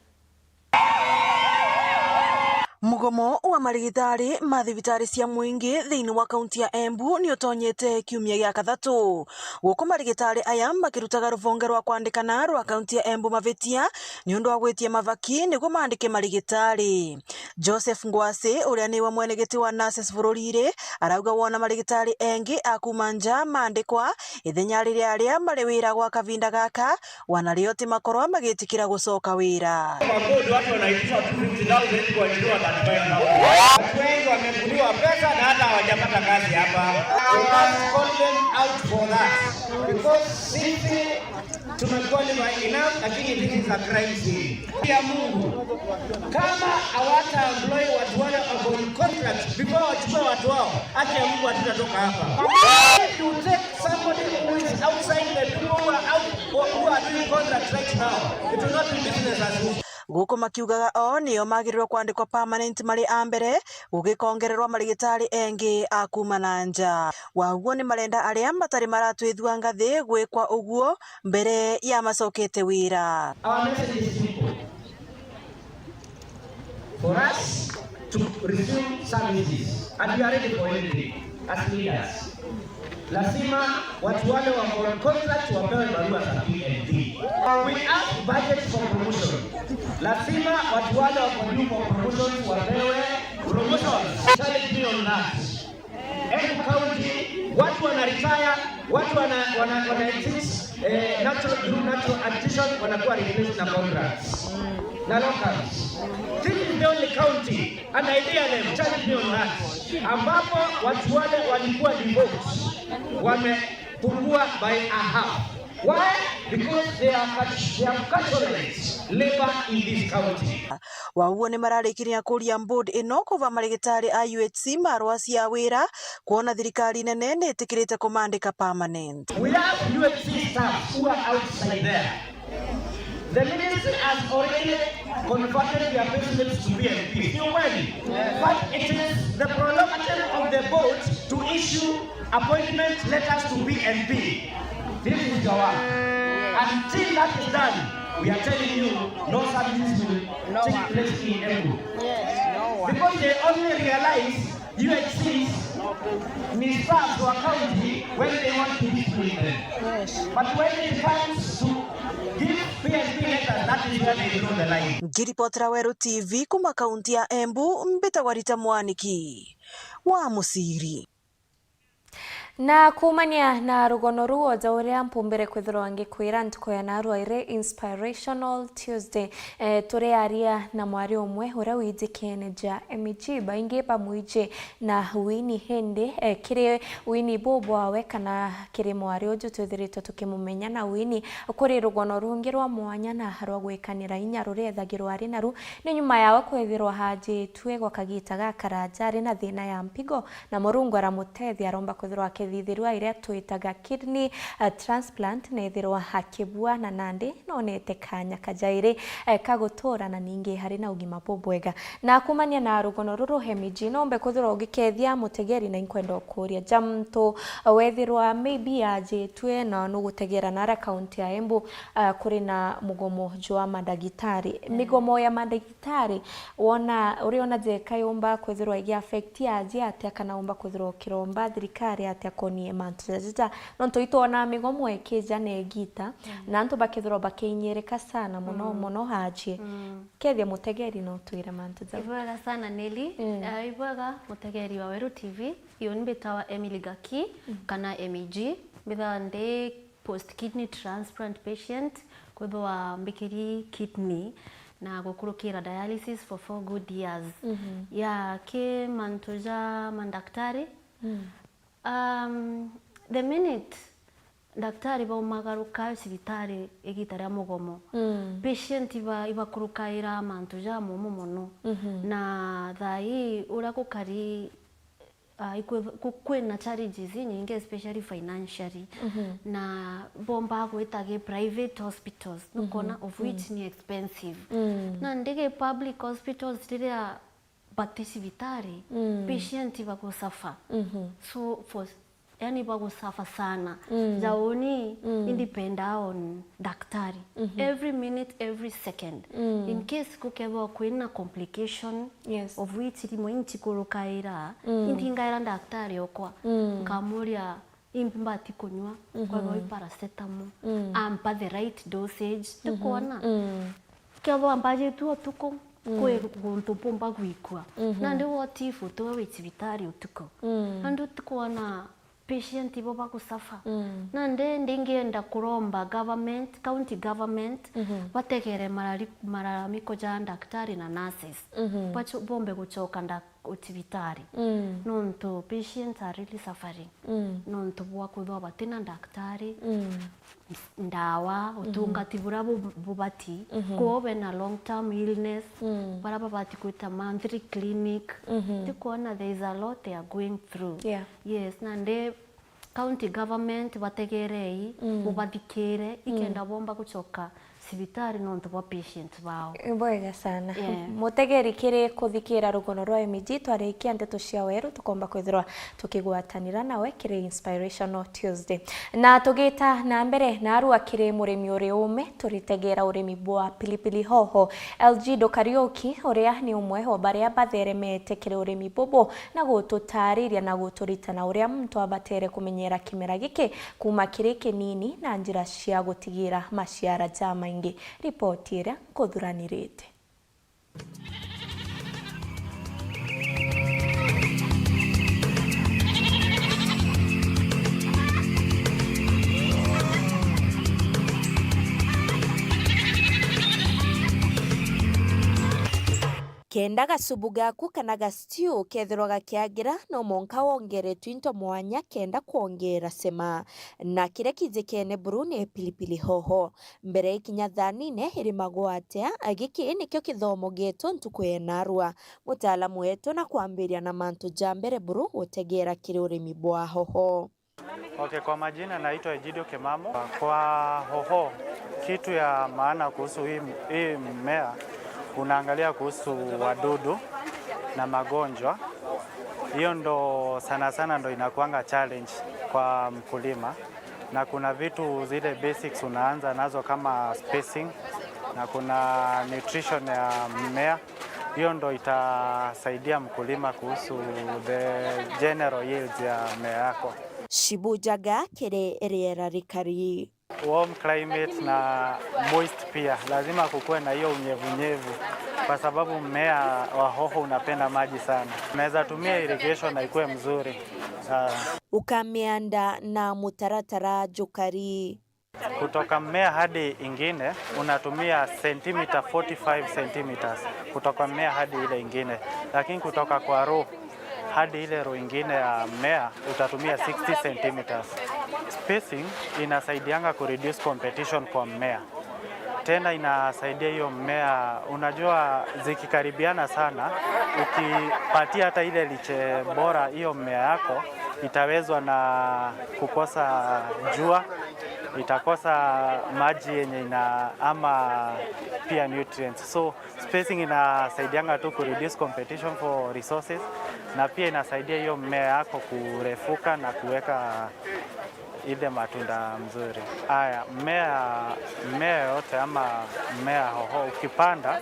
Mugomo wa marigitari mathibitari cia muingi thiini wa kaunti ya Embu ni utonyete kiumia gia kathatu. Guku marigitari aya makirutaga ruvonge rwa kwandikana rwa kaunti ya Embu mavitia ni undu wa gwitia mavaki niguo mandike marigitari. Joseph Ngwasi uria ni wa mwenegeti wa nurses bururi-ri arauga wona marigitari engi akuma nja mandikwa ithenya riria aria mari wira gwa kavinda gaka wanario ti makorwa magitikira gucoka wira. Watu wanaitisha 250,000 kuajiriwa. Watu wengi wamevuliwa pesa na hata hawajapata kazi hapa. We must call them out for that. Because sisi tumequalify enough, lakini this is a crime scene. Ya Mungu, kama hawata employ watu wale on contract before wachukue watu wao, hata ya Mungu hatutatoka hapa. If you take somebody who is outside the people who are doing contract right now, it will not be business as usual. Guko makiugaga o nio magirirwo kwandikwa permanent mari ambere gugikongererwa marigitari engi akuma na nja. Waguo ni marenda aria matari maratwithua ngathi gwikwa uguo mbere ya macokete wira. Our message is simple. For us to resume services and we are ready for anything as leaders. Lazima watu wale wa contract wapewe barua za PNP. We ask budget for promotion. Lazima watu wale wa for promotion wapewe promotions. Challenge me on that. Embu County, watu wana retire, watu wana exit natural attrition wanakuwa replaced na contracts. Na locals. This is the only county and idea them challenge me on that. Ambapo watu wale walikuwa devoted wamepungua by a half. Why? Because they have culturalized labor in this county. Waguo ni mararikiria kuria board ino kuva marigitari a UHC marwa cia wira kuona thirikari nene ni itikirite kumandika permanent. We have UHC staff who are outside there. The ministry has already converted their payslips to PNP. You win. But it is the prerogative of the board to issue appointment letters to PNP. This is your work. Until that is done, we are telling you no services will take place in Embu. Because they only realize UHCs need staff to county when they want to discipline them. But when it comes to give PNP letters, that is where they draw the line. Ngiripotera Weru TV kuma kaunti ya Embu, mbitagwa Rita Mwaniki wa Musiri. Na kumania na rugono ruo za uria mpumbere kwithiro wangi kwira ntuko ya narua ire Inspirational Tuesday turi aria na mwari umwe uria wijikene ja MG baingi pamwije na Winnie Hende kiri Winnie bobo awe kana kiri mwari uju twithirito tukimumenya na Winnie kuri rugono rungi rwa mwanya na harwa gwikanira inya ruri ethagirwo ari naru ni nyuma yawe kwithirwo haji twe gwa kagita ga karajari na thina ya mpigo na murungu aramutethia aromba kwithirwo thithirwa iria twitaga kidney transplant na ithirwa hakibua na nandi no nete kanya kajaire kagutora na ningi hari na ugima bobwega na kumania na rugono ruru hemiji nombe kuthirwa ugikethia mutegeri na inkwenda kuria jamto wethirwa maybe aje twe na no gutegera na county ya Embu kuri na mugomo jwa madagitari migomo ya madagitari wona uriona je kayomba kwithirwa igi affect aje atia kana umba kwithirwa kiromba thirikari atia koni mantujaja nonto itona migomo ekeja na egita na antu bakithirwa bakinyereka sana muno haji kethia mutegeri no twira mantujaja ibwaga sana Neli ibwaga mutegeri wa Weru TV iyo nibetawa Emily Gaki kana MEG bitha nde post kidney transplant patient kwithwa mbikiri kidney na gukurukira dialysis for 4 good years ya ke mantuja mandaktari the minute daktari baumagaruka cibitari igitara mugomo patient ibakurukaira mantu ja mumu muno na thai ura kukari kwina challenges nyingi especially financially na bomba gwitage private hospitals nukona of which ni expensive na ndege public hospitals tiria batisibitari patient bakusafa so for yani bakusafa sana jaoni independa on daktari every minute every second in case kukeba kwina complication of which limo inchi kurukaira intingaira daktari okwa ngamuria imbati kunywa kwa paracetamol ampa the right dosage tukona kebo ambaje tu tuko kwe guntu pomba gwikwa na ndi wotifu to witsibitari utuko andu tukona patient ibo bakusafa na ndingienda kuromba government county government bategere malalamiko ja daktari na nurses bacho bombe guchoka utibitari nonto patients are really suffering nonto bwa kuthwa batina daktari ndawa utungati burabo bubati kobe na long term illness baraba bati kuita monthly clinic tikona there is a lot they are going through yes na nde county government bategerei ubathikire ikenda bomba gucoka sibitari nonto bwa patients bao bwega sana mutegeri kiri kuthikira rugono rwa MG twarikia ndeto cia weru tukomba kwithirwa tukigwatanira nawe kiri Inspirational Tuesday na tugita na mbere na arua kiri murimi uri ume turitegera urimi bwa pilipili hoho LG Dokarioki uria ni umwe wa baria batheremete kiri urimi bobo na gututariria na guturitana uria muntu abatere kumenyera kimera giki kuma kiri kinini na njira cia gutigira maciara jama ingi ripoti ira kuthuranirite kenda gasubu gaku kana gastiu kethirwa gakiagira no monka wongeretwe into mwanya kenda kuongera sema na kire kijekene Brune pilipili hoho mbere ikinya thanine irimagwo atia agiki nikyo kithomo geto ntukuyenarwa mutaalamu wetu na kuambiria na mantu jambere buru utegera kire urimi bwa hoho. Okay, kwa majina naitwa Egidio Kemamo. Kwa hoho kitu ya maana kuhusu hii mmea unaangalia kuhusu wadudu na magonjwa. Hiyo ndo sana ndo inakuanga challenge kwa mkulima, na kuna vitu zile basics unaanza nazo kama spacing na kuna nutrition ya mmea. Hiyo ndo itasaidia mkulima kuhusu the general yields ya mmea yako. Shibujaga kere riera rikari. Warm climate na moist pia lazima kukuwe na hiyo unyevunyevu kwa sababu mmea wa hoho unapenda maji sana. Unaweza tumia irrigation na ikuwe mzuri. Ukameanda na mutaratara jukari. Kutoka mmea hadi ingine unatumia centimeter 45 centimeters kutoka mmea hadi ile ingine, lakini kutoka kwa row hadi ile row ingine ya mmea utatumia 60 centimeters. Spacing inasaidianga ku reduce competition kwa mmea. Tena inasaidia hiyo mmea, unajua zikikaribiana sana, ukipatia hata ile liche bora hiyo mmea yako itawezwa na kukosa jua, itakosa maji yenye ama pia nutrients. So spacing inasaidianga tu ku reduce competition for resources, na pia inasaidia hiyo mmea yako kurefuka na kuweka ile matunda mzuri. Haya, mmea yote ama mmea hoho ukipanda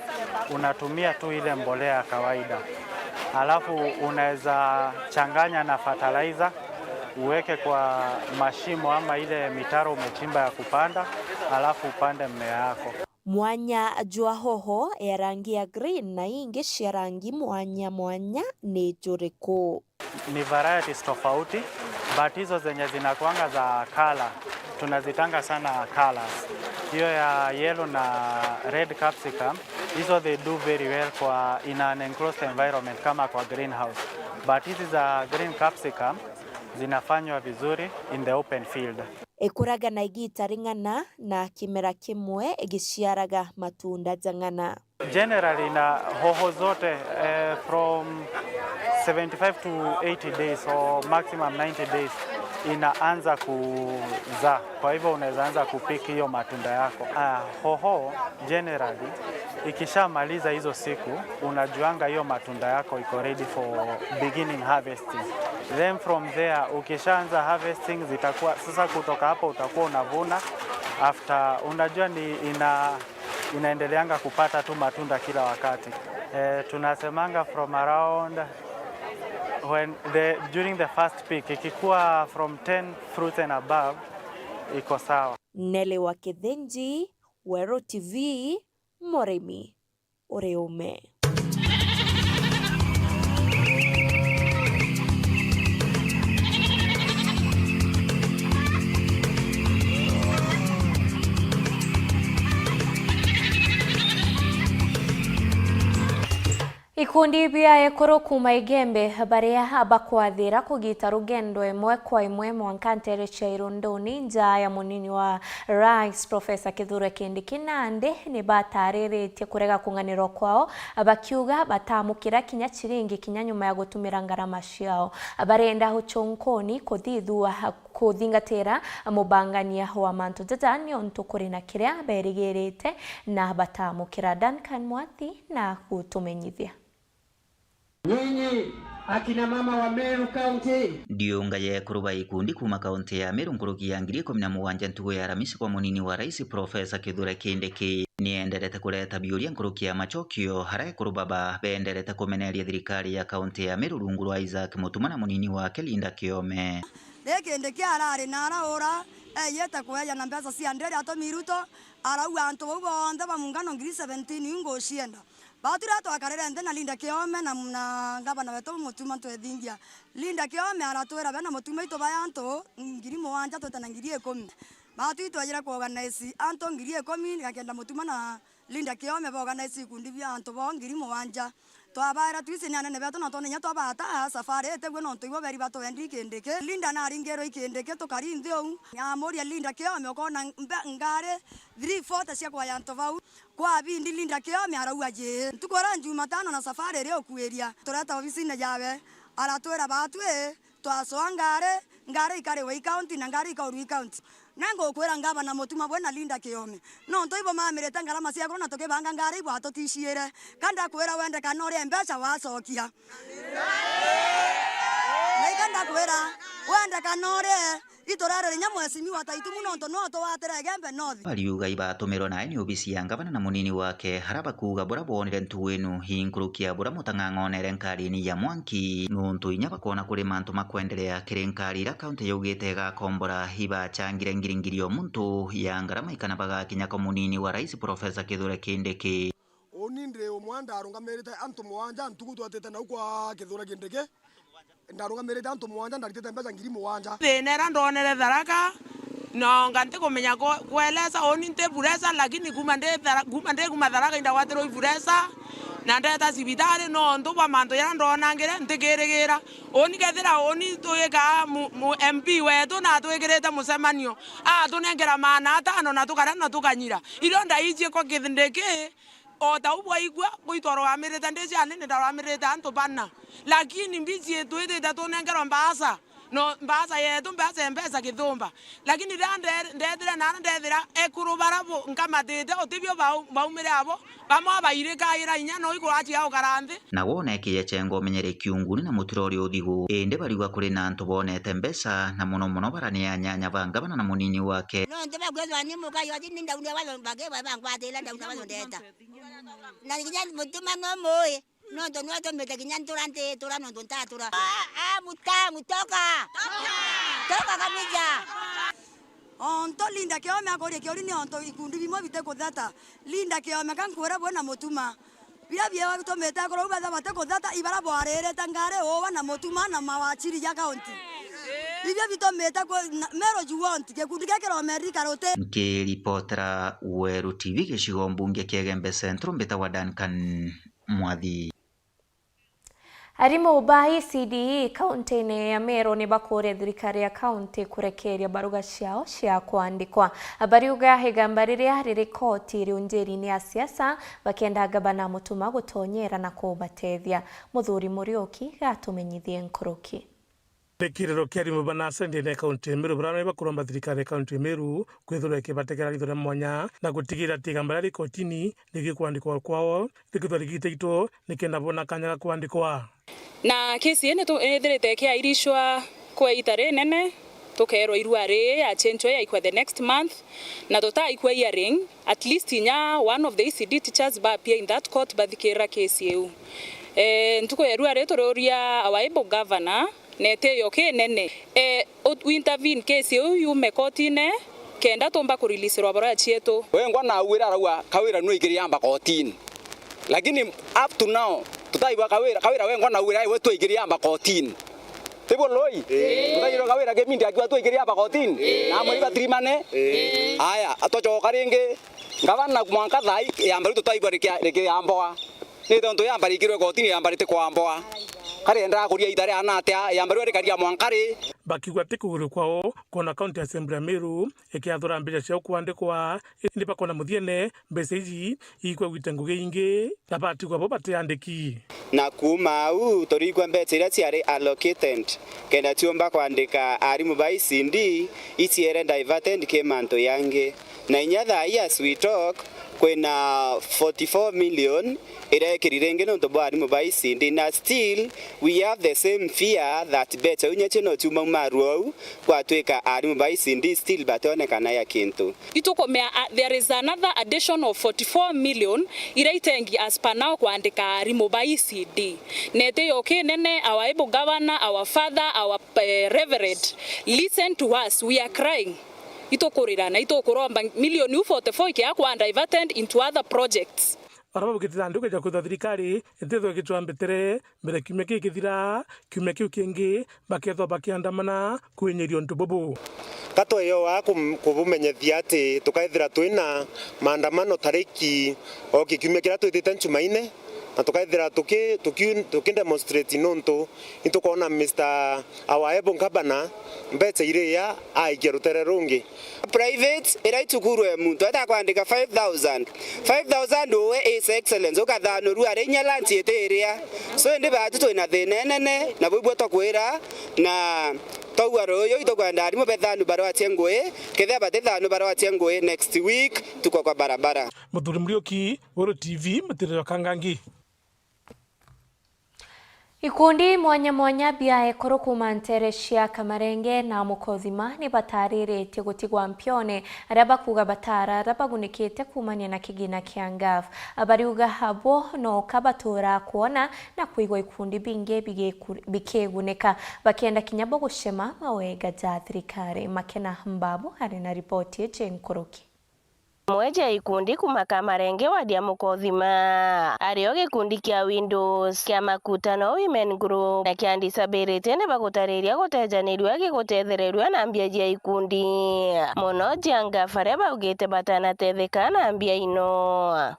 unatumia tu ile mbolea ya kawaida. Alafu unaweza changanya na fertilizer uweke kwa mashimo ama ile mitaro umechimba ya kupanda, alafu upande mmea yako. Mwanya jua hoho ya rangi ya green na ingi cia rangi mwanya ni juriku. Ni varieties tofauti, but hizo zenye zinakuanga za color tunazitanga sana colors. Hiyo ya yellow na red capsicum, hizo they do very well kwa in an enclosed environment kama kwa greenhouse. But hizi za green capsicum zinafanywa vizuri in the open field. ekuraga na igita ringana na kimera kimwe giciaraga matunda jang'ana. Generally na hoho zote from 75 to 80 days or maximum 90 days inaanza kuzaa. Kwa hivyo unaweza anza kupiki hiyo matunda yako. Hoho generally ikishamaliza hizo siku unajuanga hiyo matunda yako iko ready for beginning harvesting. Then from there ukishaanza harvesting zitakuwa sasa, kutoka hapo utakuwa unavuna after, unajua ni inaendeleanga kupata tu matunda kila wakati. Tunasemanga from around during the first peak ikikuwa from 10 fruits and above iko sawa. Nele wa Kithenji, Wero TV, Moremi, Oreume. Ikundi bia ekoro kuma igembe baria bakwathira kugita rugendo imwe kwa imwe mwankantere cha Irondoni nja ya munini wa Rais Professor Kithure Kindiki Nandi ni batariritie kurega kunganiro kwao bakiuga batamukira kinya chiringi kinya nyuma ya gutumira ngarama ciao barenda huchonkoni kuthithua kuthingatira mubangania wa mantu jajani onto kuri na kiria berigirite na batamukira. Duncan Mwathi na kutumenyithia. Nyinyi akina mama wa Meru County ndio ngaye kuruba ikundi kuma kaunti ya Meru nguruki ya 2017 ntugo ya Ramisi kwa munini wa Rais Professor Kithure Kindiki nienderete kuleta biuria nguruki ya machokio harae kurubaba benderete kumeneria thirikari ya kaunti ya Meru rungu rwa Isaac Mutuma na munini wake Linda Kiome. Kindiki arari na araura yeta kueya na mbesa cia ndere atomiruto arauga antu bonthe bamungano 17 ngocienda batura twakarere nde na Linda Kiome na ngabana wetu Mutuma twethingia. Linda Kiome aratwira bena Mutuma ito bayanto 7,000 twetana 10,000 batu itwajira ku organize anto 10,000 gakenda Mutuma na Linda Kiome ba organize ikundi bya anto ba 7,000 twabara twisinana ne beto noto nya twabata safari etegwe nonto ibo beri bato endi Kindiki. Linda na ringero Kindiki tukarindi ou nyamoria Linda Kiome okona ngare 3/4 cia kwa yanto bau kwa bindi Linda Kiome arauga je tukora Jumatano na safari ri okueria tureta ofisine jabe aratwira batwe twasoa ngare ikare wa county na ngare ikauru county nango kwera ngaba na Mutuma bwana Linda Kiome nonto ibo mamirete ngarama cia korona tukibanga ngare ibo atoticiere kanda kwera wende kanore mbeca wacokia kanda kwera wende kanore itorare nya mwesimi wataitu muno nto no to watere gembe nothi aliuga ibatumiro nae ni obisi ya ngavana na munini wake haraba kuga bora bonire ntuwenu hinkurukia bora mutang'ang'onere nkari-ini ya Mwanki nuntu inya bakona kuri mantu makwenderea kirinkari ra kaunti yaugite gakombora hiba changire ngiringirio muntu ya ngarama ikana bagakinya ko munini wa Rais Professor Kithure Kindiki. Onindre omwanda arungamerete antu mwanja ntugu twatete na ukwa Kithure Kindiki ndarungamerete antu mwanja ndaritete mbeca 7,000 thenera ndonere tharaka no ngante kumenya kueleza oni nte buresa lakini kuma tharaka indawatero iburesa na ndeta sibitari no nduba manto ya ndonangire ntikiregira oni kethira oni tuyeka mu MP wetu na twikirite mucemanio tunengera mana 5 na tukara na tukanyira ironda icie kwa Kindiki ota ubwa igwa kuitwaro amireta ndezi anene ndaro amireta anto bana lakini mbizi yetu ite tunengera mbasa no mbasa yetu mbasa mbesa Kithumba lakini ndethira na ndethira ekurubarabo nkamatete otibyo baumire abo bamwa baire kaira inya no ikurachi yao karande na wona kiye chengo menyere kiunguni na mutirori uthigu ende bariwa kuri na antu bonete mbesa na muno barani ya nyanya bangabana na munini wake no ndeba gwezwa ni muka yo ni ndaunde walo bage bangwa tela ndaunde walo ndeta na nginya Mutuma no moe no ndo no to meta kinya nturante turano ndo ntatura toka kamija onto Linda Kiome akore kiori ni onto ikundi bimwe bite kuthata Linda Kiome kankwera bwana Mutuma bia bia gutometa koro batha bate kuthata ibara bwarere tangare owa na Mutuma na mawachiri ya kaunti bia bitometa ko mero juwonti kikundi kekero Amerika rote nkiripotera Weru TV gicigo mbunge kiegembe centro mbeta wa Duncan Mwathi. Arimu ba ECDE kaunti-inĩ ya Meru nĩ bakũria thirikari ya kaunti kurekeria baruga ciao cia kwandikwa. Bariuga igamba rĩrĩa rĩrĩ koti rĩu njĩri-inĩ ya siasa bakenda gavana Mutuma gũtonyera na kũbatethia. Mũthuri Muriuki gatumenyithie Nkoroki. Kiriro kia arimu bana sendine kaunti ya Meru barana bakuromba thirikari ya kaunti ya Meru kwithura kibatekera githura mwanya na gutigira tigamba rĩ kotini ligikwandikwa kwao ligithwa ligiteitwo nikenda bona kanya kwandikwa na kesi ene to ethirite kia irishwa kwa itare nene tukerwo irua ri ya change ya ikwa the next month na tota ikwa hearing at least nya one of the ECD teachers ba appear in that court bathikira kesi eu ntuko ya irua ri turoria awaibo governor nete yoke nene intervene case yume kotine kenda tomba ku release rwabara chieto wengwa na wira rawa kawira no igiriamba kotini lakini up to now tutaiwa kawira wengwa na wira wetu igiriamba kotini tibo loi tutaiwa kawira gemindi akiwa tu igiriamba kotini na muri batrimane aya atochoka ringi ngavana kumwanka thai yambari tutaiwa rikiamboa ni tonto yambari kirwe kotini yambari te kwamboa karenda kuria itare anatea yambari rikaria mwankari bakigwa tikuguru kwao kona county assembly ya Meru ikiathura mbeca cia kwandikwa ni bakona muthiene mbeca ici ikwa gwitengo geingi na batigwa bo batiandiki na kuma au torigwa mbeca iria ciari allocated kenda tiomba kwandika arimu ba ECD iciere diverted ke manto yange na inyatha ya sweet talk kwena 44 million irekirirengi no tobo arimu ba ECD na still we have the same fear that better unyache no tuma maruo kwa tweka arimu ba ECD still batonekana ya kintu itukomea there is another addition of 44 million iraitengi as per now kuandika arimu ba ECD nete yoke nene our able governor our father our reverend listen to us we are crying itokorira na itokoromba milioni 44 kia kwa diverted into other projects araba bukitira nduke ja kutha thirikari entethwe gitwambetere mbere kiumia kithira kiumia kiu kingi bakethwa bakiandamana kwenyerio ntubobo kato yo wa kubumenyethia ati tukaithira twina maandamano tariki o kiumia kira twitite Jumaine na tukaithira tukidemonstrate nonto itukona Mr. Awaebo Nkabana mbeca iria aikia rutere rungi private iraitukuru muntu atakwandika 5000 owe is excellence ukathano ru arenya lunch eteria so ndi batu twina thina nene na bwibwo tokwira na togwa royo itokwanda arimu bethanu barwa tiengwe kethe batethanu barwa tiengwe next week tuko kwa barabara Muthuri Muriuki Woro TV Mutiriro Kangangi. Ikundi mwanya bia ekoro kuma Nterecia Kamarenge na Mukothima ni batarĩrĩtie gutigwa mpione aria bakuga batara aria bagunikite kumania na kigina kia ngaf abariuga habo no kabatura kuona na kuigwa ikundi bingi bikeguneka bakienda kinyabo gushema mawega ja thirikari Makena Mbabu hari na ripoti ya Nkoroki. Mweja ikundi kuma Kamarenge wadia Mukothima ario gikundi kia Windows kia makutano women group na kia disability ne bagutariria gutejanirwa gigutethereria na mbia jia ikundi muno janga fare baugite batana tetheka na mbia ino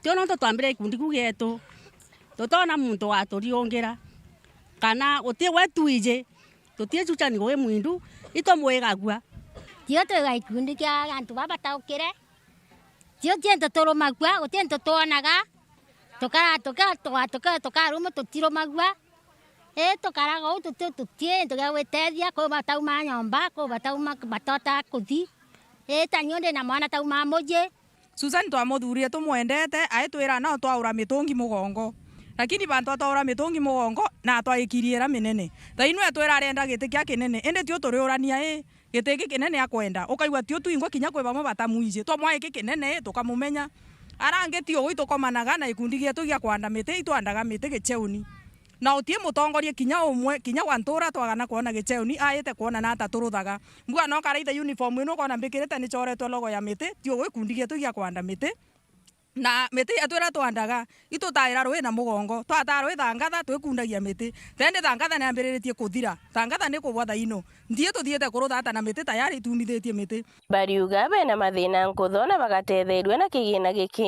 tiono twambire ikundi kugeto totona muntu waturiongira kana utie wetuije tutie chuchani goe mwindu ito mwegagua tio twega ikundi kia antu babataukire tio tiento toro magua utiento tonaga toka rumo tutiro magua tokaraga o tutie toga wetethia ko batauma nyomba ko batauma batota kuthi tanyonde na mwana tauma moje Susan twamuthurie tumwendete aitwira no twaura mitungi mugongo lakini bantu twaura mitungi mugongo na twaikirie minene thainu etwira arenda giti kia kinene ende tio turiurania gite giki kinene akwenda ukaigwa tio tuingwa kinya kwe bamwe batamuije twamwae giki kinene tukamumenya arangeti o itukomanaga na ikundi gietu gia kwanda mite itwandaga mite gicheuni na utie mutongorie kinya umwe kinya wantura twagana kuona gicheuni aite kuona na taturuthaga mbua no karaitha uniform ino kona mbikirite ni choretwe logo ya mite tio gikundi gietu gia kwanda mite na miti atwira twandaga itutaira rui na mugongo twatara rui thangatha twikundagia miti tende thangatha ni ambiritie kuthira thangatha ni kubwa thaino ndie tuthiete kuruthata na miti tayari tunithitie miti bariuga bena mathina nkutho na bagatetherio na kigina giki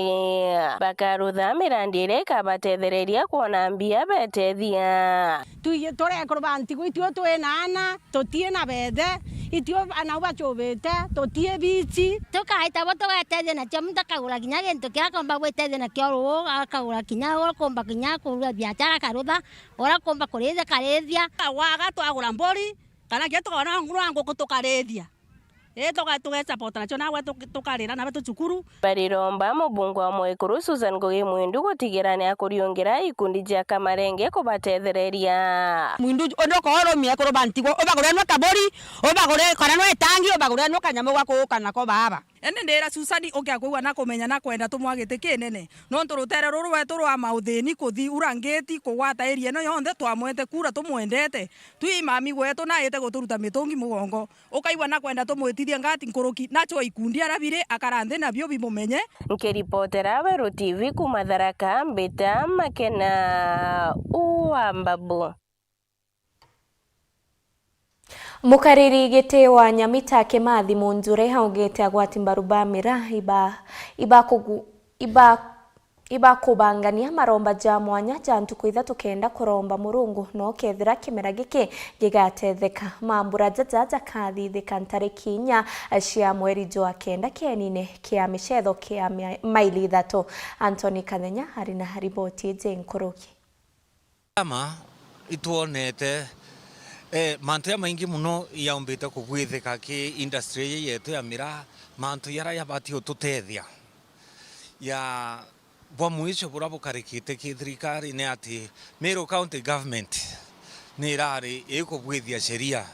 bakarutha mirandi ire ikabatethereria kuona mbia betethia tuiye turekorwa ntigo itio twinana tutie na bethe itio ana bachobete tutie bici tukaita bo tugatethia na cio mutakagura kinya gintu kia komba gwetethia na kio ru akagura kinya komba kinya kurua biashara karutha ora komba kurithia karithia waga twagura mbori kana kia tukona nguru nguku tukarithia tuge-support nacio nawe tukarira nawe tucukuru bariromba mubungu wa Mwikuru Susan Ngugi Mwindu gutigira ni akuriungira ikundi cia kamarenge kubatethereria Mwindu ondoko mia kuroba ntigo obagure no kabori obagure kana no etangi obagure no kanyamu gwa kana ko baba ene ndira Susani okia kuigwa na kumenya na kwenda tumwagite kinene no turutere ruru wetu rwa mauthini kuthi urangeti kugwata area no yonthe twamwete kura tumwendete twi mami gwetu na yete guturuta mitungi mugongo ukaigwa na kwenda tumwitithia ngati nkuruki nacho ikundi arabire akaranthe na bio bimumenye nkiripotera Weru TV kuma Tharaka Mbita Makena Uambabu. Mukariri gite wa Nyamita Kimathi Munjure haugete agwati mbaru bamira iba kubangania maromba ja mwanya jantu kwithatu kenda kuromba murungu no kethira kimera giki gigatetheka mambura jaja kathithika ntariki 4 cia mweri jwa kenda kienine kia michetho kia maili 3 Anthony Kathenya hari na riboti je nkuruki ama ituonete mantu maingi muno yaumbite kugwithika ki industry yetu ya miraa mantu yara yabati ututethia ya bwa mwisho bura bukarikite ki thirikari ni ati Meru County Government ni rari ikugwithia sheria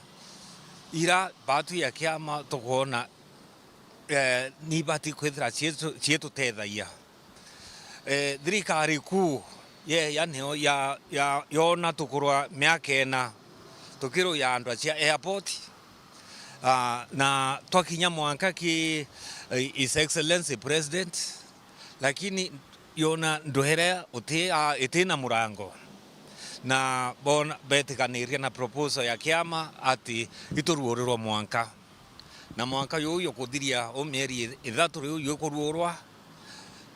ira batu ya kiama tukona ni bati kwithira cietu tethaia thirikari ku yaneo ya yona tukurwa miakena tukiro ya andu cia airport na twakinya mwanka ki His Excellency President lakini yona ndohere itina murango na bona betikaniria na proposal ya kiama ati ituruurirwa mwanka na mwanka yo kuthiria o mieri 3 riu yo kuruurwa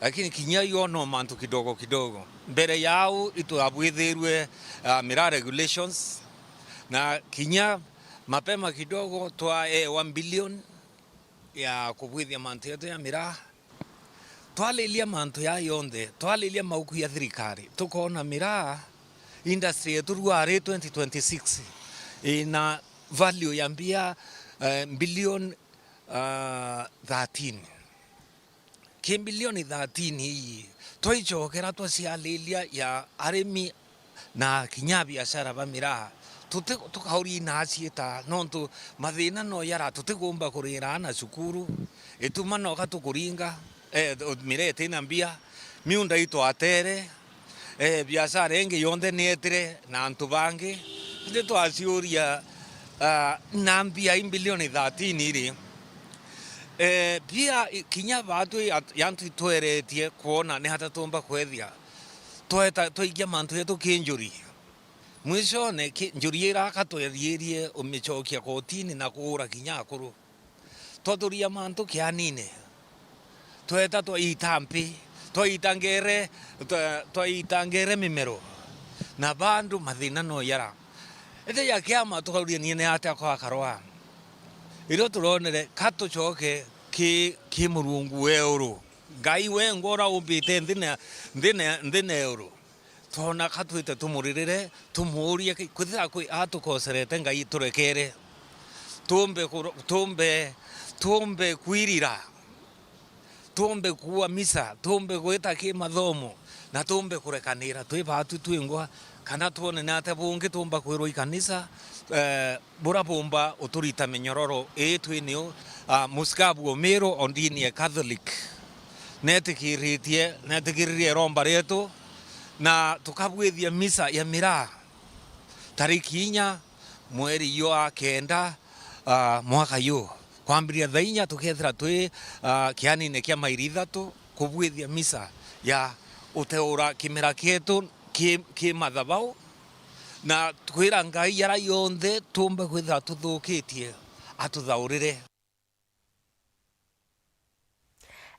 lakini kinya yona mantu kidogo mbere yao ituabwithirwe miraa regulations na kinya mapema kidogo twa 1 billion ya kubwithia mantu yetu ya miraa twalilia mantu ya yonthe twalilia mauku ya thirikari tukona miraa industry yetu ruari 2026 ina value ya mbia billion 13 ki bilioni 13 hii twichokera twasialilia ya arimi na kinya biashara ba miraa tukauri na cieta nontu mathina no yara tutigomba kurira na cukuru ituma no gatukuringa mire tina mbia miunda ito atere biashara engi yonde netire na antu bangi ndi twaciuria na mbia bilioni 13 iri pia kinya batu yantu tweretie kuona ni hata tumba kwethia twigia mantu yetu kinjuri mwisho ne njuri iraka tweririe umichokia kotini na kuura kinya akuru twathuria mantu kianine tweta twitampi twaitangere mimero na bandu mathina no yara ete ya kiama tukauria niene ate kwa karwa iro turonere katuchoke ki murungu weuru ngai we ngora umbite ndine euro tona katwite tumuririre tumurie kwithira kwi atukoserete ngai turekere tumbe kwirira tumbe kuwa misa tumbe gwita ki mathomo na tumbe kurekanira twi batu twingwa kana tuone na ate bungi tumba kwirwo ikanisa bura bomba uturita minyororo twinio muskabu o Meru ondini Catholic netikiririe romba retu na tukabwithia misa ya miraa tariki 4 mweri yo kenda mwaka yo kwambiria thainya tukethira twi kianine kia mairi 3 kubwithia misa ya uteura kimera kietu ki mathabau na twira Ngai yara yonthe tumbe kwitha tuthukitie atuthaurire.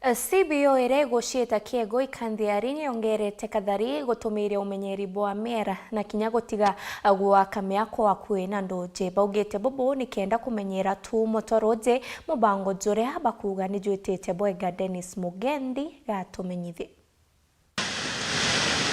CBO ere gũciĩta kĩego ikandhiari nĩongerete kathari gũtũmĩire ũmenyeri bwa mĩera na kinya gũtiga gwaka mĩako hakuhĩ na ndũnje. Baugĩte bobo nĩ kenda kũmenyera tu motoroje mũbango njũria bakuga nĩ jwĩtĩte Bwega Dennis Mugendi gatũmenyithie.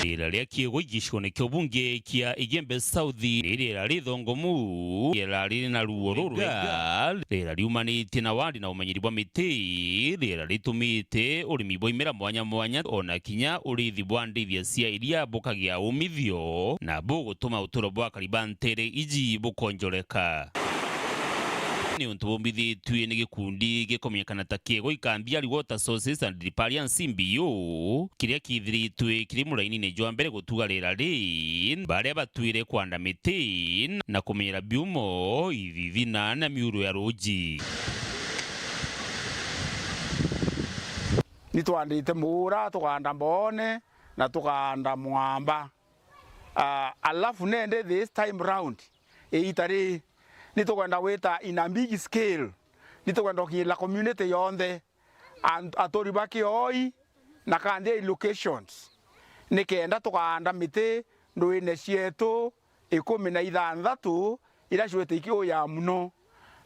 Rĩera rĩa kĩego igĩcigo nĩ kĩo bunge kia Igembe South rĩera rĩthongomu rĩera rĩrĩ na ruo rũrũga rĩera riumanĩtie na wandi na ũmenyeri bwa mĩtĩ rĩera rĩtũmĩte ũrĩmi bwa imera mwanya mwanya ona kinya ũrĩithi bwa ndĩithia cia iria bũkagĩa umithio na bũgũtũma ũtũũro bwa karibantere iji bũkonjoreka. Ni untubumithitwe ni gikundi gikumenyekana ta kĩego ikambia Water Sources and Riparian CBO kiria kithiritwe kiri muraini-inĩ jwa mbere gũtuga rĩera rĩ baria batuire kwanda mĩtĩ na kũmenyera biumo ithithina na miuro ya rũji. Ni twandite mũra tukanda mbone na tukanda mwamba alafu nende this time round itari nitukwenda wita in a big scale nitukwenda kila community yonthe atori bakioi na kandi locations nikenda tukanda miti nduine cietu 16 ira cwete ikioya muno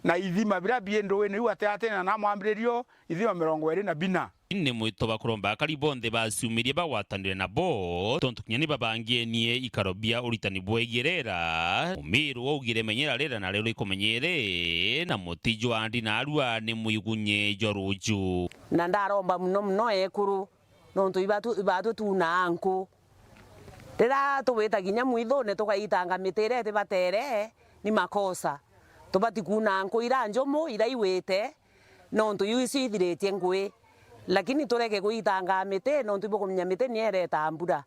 na ithima bira biendu ni ate na mwambiririo ithima 24 nĩ mwĩto bakuromba karibonthe baciumirie bagwatanire na bo tontu kinya ni babangienie ikarobia uritani bwegerera umiru augire menyera rĩera na rĩo ikumenyere na mutijo andi na arua ni muigunye joruju na ndaromba muno ekuru nontu ibatu tuna anku rira tuwita ginya mwithone tukaitanga mitire te batere ni makosa tubati kuna anku ira njomo ira iwete nontu yuisi ithiretie ngwe lakini tureke kuitanga mite nontu ibokumenya mite niereta mbura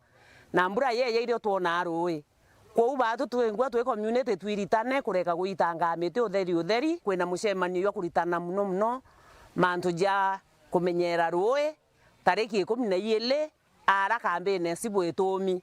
na mbura yeye irio tuona rui kwa ubatu twengwa twe community twiritane kureka kuitanga mite utheri kwina mucemanio yo kuritana muno mantu ja kumenyera rui tariki 12 ara kambene sibwetomi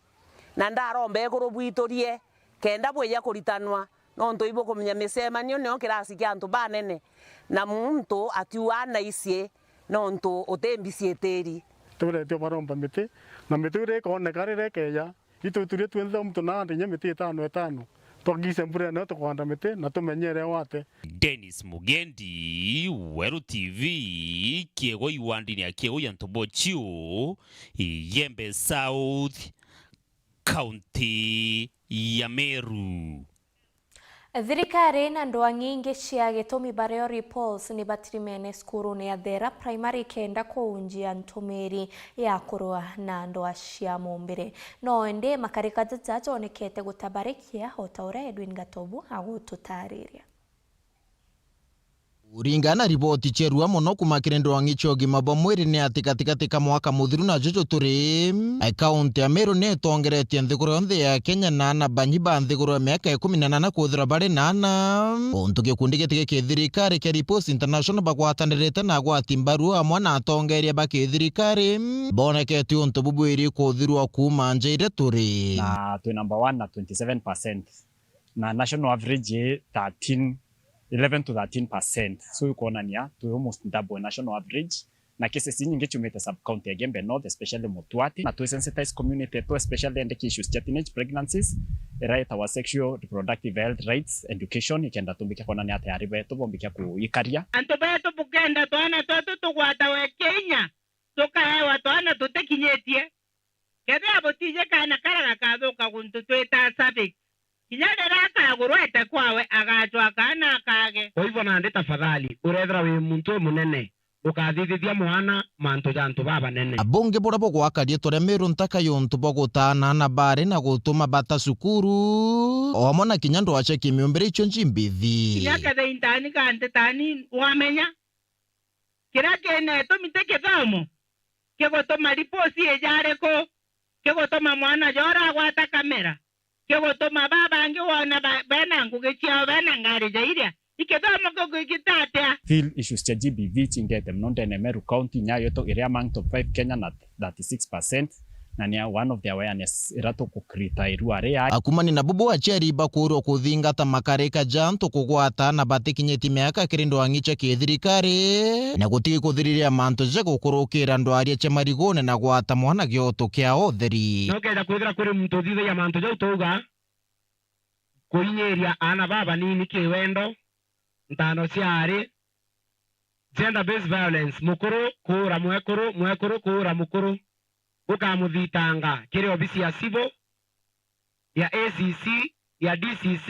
na ndaromba ekuru bwitorie kenda bweya kuritanwa nontu ibokumenya micemanio nio kirasi kia antu banene na muntu atiwana icie nontu utembicie tiri turete baromba miti na miti ire koneka rire keya ituturie twenthe mtu na ndinya miti 5 twagise mbura no tukwanda miti na tumenyere wate. Dennis Mugendi, Weru TV, kĩego iwandi ni kĩego ya Ntobochio, Igembe South, County ya Meru. Thirikari na ndwa nyingi cia gitumi bareo reports ni batirimene skuru ni athera primary kenda kuunjia ntumiri ya kurwa na ndwa cia mumbire no ende makarika jajo onekete gutabarikia hotaura Edwin Gatobu agututariria. Uringana riboti cherua muno kumakire ndwangi chogima bwa mwiri ni ati katika mwaka muthiru na jojo turi akaunti ya Meru ni tongeretie nthiguru yonthe ya Kenya na banyi ba nthiguru ya miaka 18 kuthira bari nana untu gikundi gitike thirikari kia Reports International bagwatanirite na gwatimbaru amwe na atongeria bakithirikari bonekete untu bubwiri kuthirwa kuma njeire turi na tu number 1 na 27% na national average 11 to 13%. So you can to almost double national average. Na cases nyingi chumete sub county ya Gembe North, especially Mutwati, na to sensitize community to especially in the issues ya teenage pregnancies, right our sexual reproductive health rights education ikenda tumbika kona ni ate aribe to bombika ku ikaria. Anto beto bukenda twana toto tugwata we Kenya. Toka hewa twana tutekinyetie. Kebe abotije kana karaga kathuka guntu tweta sabi. Kinyadera kagurwete kwawe agachwa kana kage. Kwa hivyo nande tafadhali urethra wi muntu munene ukathithithia mwana mantu jantu baba nene. Abunge bora bo gwakarie tore Meru ntaka yontu bo gutana na bare na gutuma bata sukuru omona kinyando ache kimiumbere icho njimbithi. Kinyakathe intani kante tani wamenya. Kirakene to miteke thamo. Kegotoma riposi ejareko. Kegotoma mwana jora gwata kamera. Kegotoma baba ange wana bana ngugecia bana ngari jairia ikethoma kugikitate Field issues cha GBV chingete mnonde Meru County nyayo to area among top 5 Kenya na 36%. Na ni one of the awareness irato kukrita iruare akumani na bubu acheri bakuru kuthingata makareka janto kugwata na batikinyeti miaka kirindo angicha kithirikari na gutigi kuthiriria manto je gukurukira ndwaria cha marigone na gwata mwana gyoto kia otheri no kenda kwithira kuri muntu thithe ya manto je utuga kuinyeria ana baba nini kiwendo ntano ciari gender based violence mukuru kura mwekuru kura mukuru ukamuthitanga kiri ofisi ya civil ya ACC ya DCC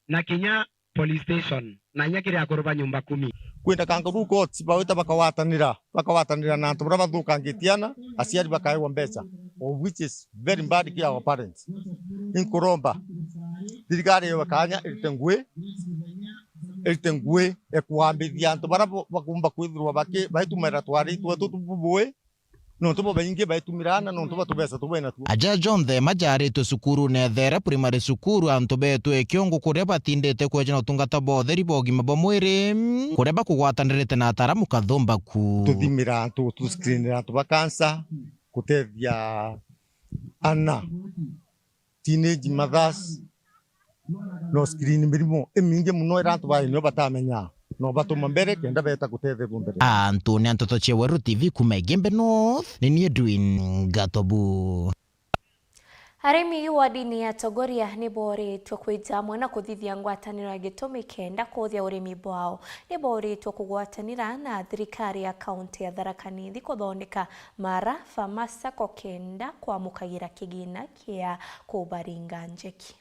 na Kenya police station na nyakiri akuruba nyumba 10 kwenda kangaru courts bawita bakawatanira na antu bara bathukangitiana aciari bakaewa mbeca which is very bad to our parents inkuromba thirikari wakanya irtengwe ekwambithia antu bara bakumba kwithirwa baitumira twari tubuwe no tubo baingi baitumirana no tubo tubesa tubena tu aja John the majari to sukuru ne thera primary sukuru anto betu ekiongo kureba tindete kwejana utungata botheri bogima bomwire kureba kugwatanirite na ataramu kathomba ku tuthimira antu screenira antu bakansa kutethia ana teenage mothers no screen mirimo eminge muno era antu baino batamenya no batuma mbere kenda beta kutethia mbere Antoni Antoto Cheweru TV kumegembe North ni Edwin Gatobu Arimi wa dini ya Togoria ni bore twakwiza mwana kuthithia ngwataniro ya gitumi kenda kuthia urimi bwao ni bore twakugwatanira na thirikari ya kaunti ya Tharaka Nithi kuthondeka mara famasa ko kenda kwa mukagira kigina kia kubaringa njeki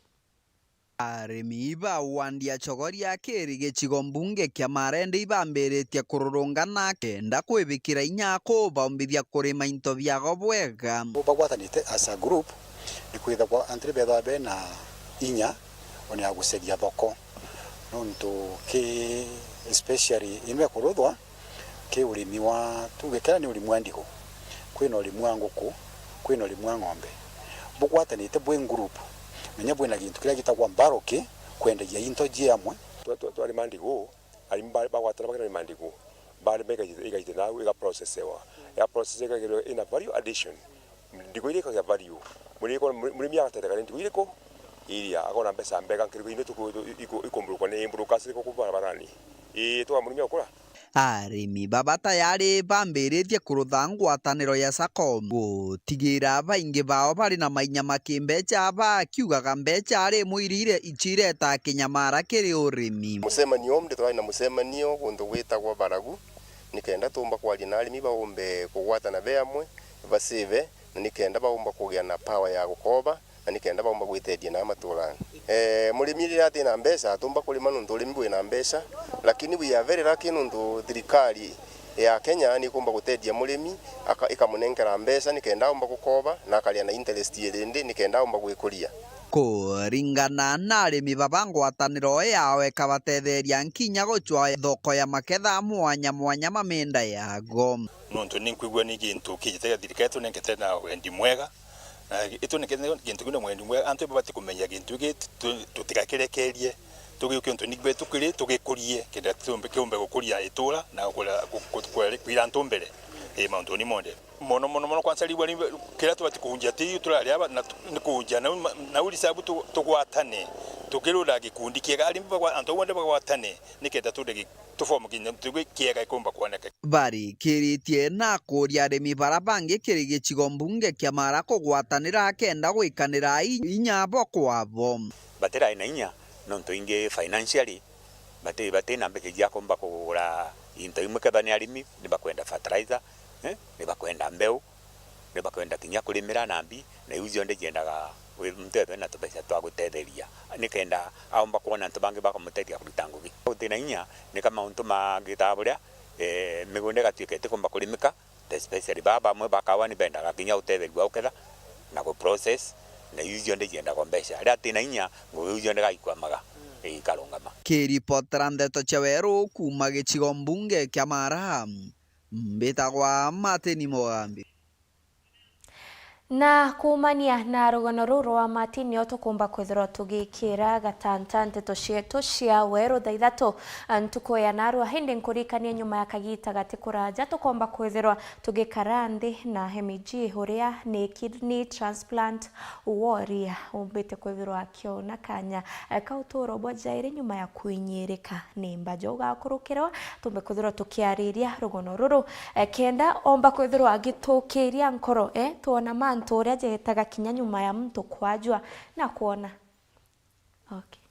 Arimi ba wandia Chogoria kiri gicigo mbunge kia marende ibambiritie kururungana kenda kwibikira inya kubombithia kurima into biago bwega bagwatanite as a group ni kwitha kwa antri betha be na inya oni aguceria thoko nontu ki especially ime kuruthwa ki urimi wa tugekera ni urimi wa ndigo kwina urimi wa nguku kwina urimi wa ng'ombe bugwatanite bwe group menya bwena gintu kira gitagwa mbaroki kwendegia into jiamwe twari mandigo ari bagwatana bagana mandigo bari mega igaite na iga processewa ya processega ina value addition ndigo ile ka value muri mya tete kale ndigo ile ko iria akona pesa mbega nkirigo ine tuko ikombruka ne imbruka siko kubarabani to muri mya kula Arimi baba tayari bambiritie kurutha ngwataniro ya SACCOM gutigira baingi bao bari na mainya makimbeca bakiugaga mbeca ari mwirire ichireta kinyamara kiri urimi musemanio nditwa na musemanio gundu gwitagwa baragu nikenda tumba kwa jina arimi baombe kugwatana beamwe basive na nikenda baomba kugia na power ya gukoba na nikenda baomba gwitedia na maturani mulimiri ati na mbeca tumba kulima nundu urimi bwe na mbeca lakini we are very lucky nundu thirikari ya Kenya ni kumba gutedia mulimi ikamunengera mbeca nikenda omba gukoba na akalia na interest yende nikenda omba gwikuria kuringana na arimi baba ngwataniro yawe kabatetheria nkinya guchwa thoko ya maketha mwanya mamenda yago nontu ninkwigwa ni gintu kijitega thirikari nengete na wendi mwega itu ni gintu kino mwendi mwega antu babati kumenya gintu gitu tutikakirekerie tugiuke ntu nigwe tukiri tugikurie kenda kiumbe gukuria itura na kwira ntumbere mauntu ni monde mono kwanza liwa kila tubati kunja ti turari aba na kunja na uri sabu tugwatane tukirura gikundi kiega ari mbagwa antu wonde bagwatane nikenda tudegi tufomu kinya tugikiega ikumba kwaneka bari kiritie na kuria arimi bara bangi kiri gicigo mbunge kia mara kugwatanira kenda gwikanira inya bokwabo batera ina inya nonto inge financially bate na mbeke ya komba kugura into imwe kabani arimi ni bakwenda fertilizer ni bakwenda mbeu ni bakwenda kinya kulimira nambi na yuzi onde jendaga mtebe na tubesa twa gutetheria nikenda aomba kuona ntubange bakamuteithia kurutangugi utina inya ni kama untu magitabura migunde gatuikete komba kulimika especially baba mwe bakawa ni bendaga kinya utetheria uketha na go process na yuzi onde jendaga mbesha ria tina inya ngo yuzi onde gaikwamaga ikalongama kiripotera Ndeto Cheweru kuma gicigo mbunge kia Mara mbitagwa Mateni Mogambi Na kuumania na rugano ruru wa matini otukumba kwithirwa tugikira gatanta nteto cietu cia weru thaa ithatu ntuku ya narua hindi nkurikania nyuma ya kagita gati kuraja tukomba kwithirwa tugikara nthi na Hemigi uria ni kidney transplant warrior umbite kwithirwa akiona kanya kauturo bojaire nyuma ya kuinyirika ni mbajo ugakurukirwa tumbe kwithirwa tukiariria rugano ruru kenda omba kwithirwa agitukiria nkoro tuona mantu uria jetaga kinya nyuma ya mtu kwajwa na kuona okay